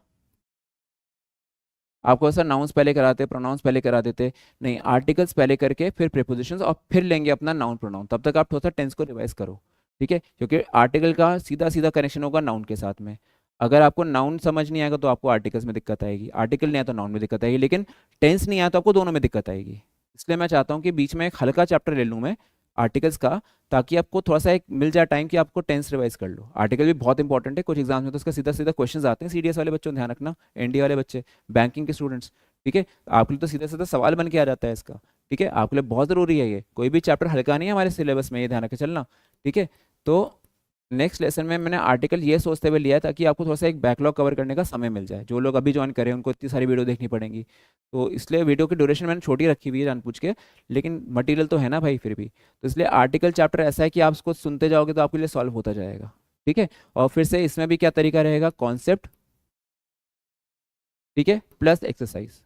आपको ऐसा नाउन्स पहले कराते, प्रोनाउंस पहले करा देते, नहीं, आर्टिकल्स पहले करके फिर प्रीपोजिशंस और फिर लेंगे अपना नाउन प्रोनाउन, तब तक आप थोड़ा सा टेंस को रिवाइज करो, ठीक है, क्योंकि आर्टिकल का सीधा सीधा कनेक्शन होगा नाउन के साथ में। अगर आपको नाउन समझ नहीं आएगा तो आपको आर्टिकल्स में दिक्कत आएगी, आर्टिकल नहीं आया तो नाउन में दिक्कत आएगी, लेकिन टेंस नहीं आया तो आपको दोनों में दिक्कत आएगी। इसलिए मैं चाहता हूँ कि बीच में एक हल्का चैप्टर ले लूँ मैं आर्टिकल्स का, ताकि आपको थोड़ा सा एक मिल जाए टाइम कि आपको टेंस रिवाइज कर लो। आर्टिकल भी बहुत इंपॉर्टेंट है, कुछ एग्जाम्स में तो उसका सीधा सीधा क्वेश्चंस आते हैं, CDS वाले बच्चों ध्यान रखना, ND वाले बच्चे, बैंकिंग के स्टूडेंट्स, ठीक है, आपके लिए तो सीधा सीधा सवाल बन के आ जाता है इसका, ठीक है, आपके लिए बहुत ज़रूरी है ये, कोई भी चैप्टर हल्का नहीं है हमारे सिलेबस में, ये ध्यान रख के चलना, ठीक है। तो नेक्स्ट लेसन में मैंने आर्टिकल ये सोचते हुए लिया है ताकि आपको थोड़ा सा एक बैकलॉग कवर करने का समय मिल जाए, जो लोग अभी ज्वाइन करें उनको इतनी सारी वीडियो देखनी पड़ेंगी, तो इसलिए वीडियो की ड्यूरेशन मैंने छोटी रखी हुई है जानबूझ के, लेकिन मटेरियल तो है ना भाई फिर भी, तो इसलिए आर्टिकल चैप्टर ऐसा है कि आप उसको सुनते जाओगे तो आपके लिए सॉल्व होता जाएगा, ठीक है। और फिर से इसमें भी क्या तरीका रहेगा, कॉन्सेप्ट, ठीक है, प्लस एक्सरसाइज,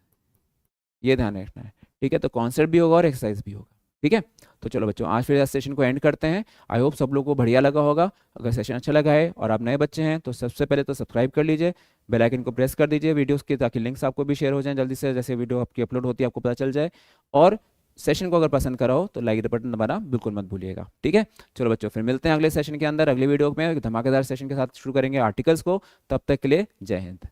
ये ध्यान रखना है, ठीक है। तो कॉन्सेप्ट भी होगा और एक्सरसाइज भी होगा, ठीक है। तो चलो बच्चों आज फिर सेशन को एंड करते हैं, आई होप सब लोगों को बढ़िया लगा होगा। अगर सेशन अच्छा लगा है और आप नए बच्चे हैं तो सबसे पहले तो सब्सक्राइब कर लीजिए, बेल आइकन को प्रेस कर दीजिए वीडियोस के, ताकि लिंक्स आपको भी शेयर हो जाएं जल्दी से, जैसे वीडियो आपकी अपलोड होती है आपको पता चल जाए। और सेशन को अगर पसंद करा हो तो लाइक द बटन दबाना बिल्कुल मत भूलिएगा, ठीक है। चलो बच्चों फिर मिलते हैं अगले सेशन के अंदर, अगले वीडियो में धमाकेदार सेशन के साथ शुरू करेंगे आर्टिकल्स को, तब तक के लिए जय हिंद।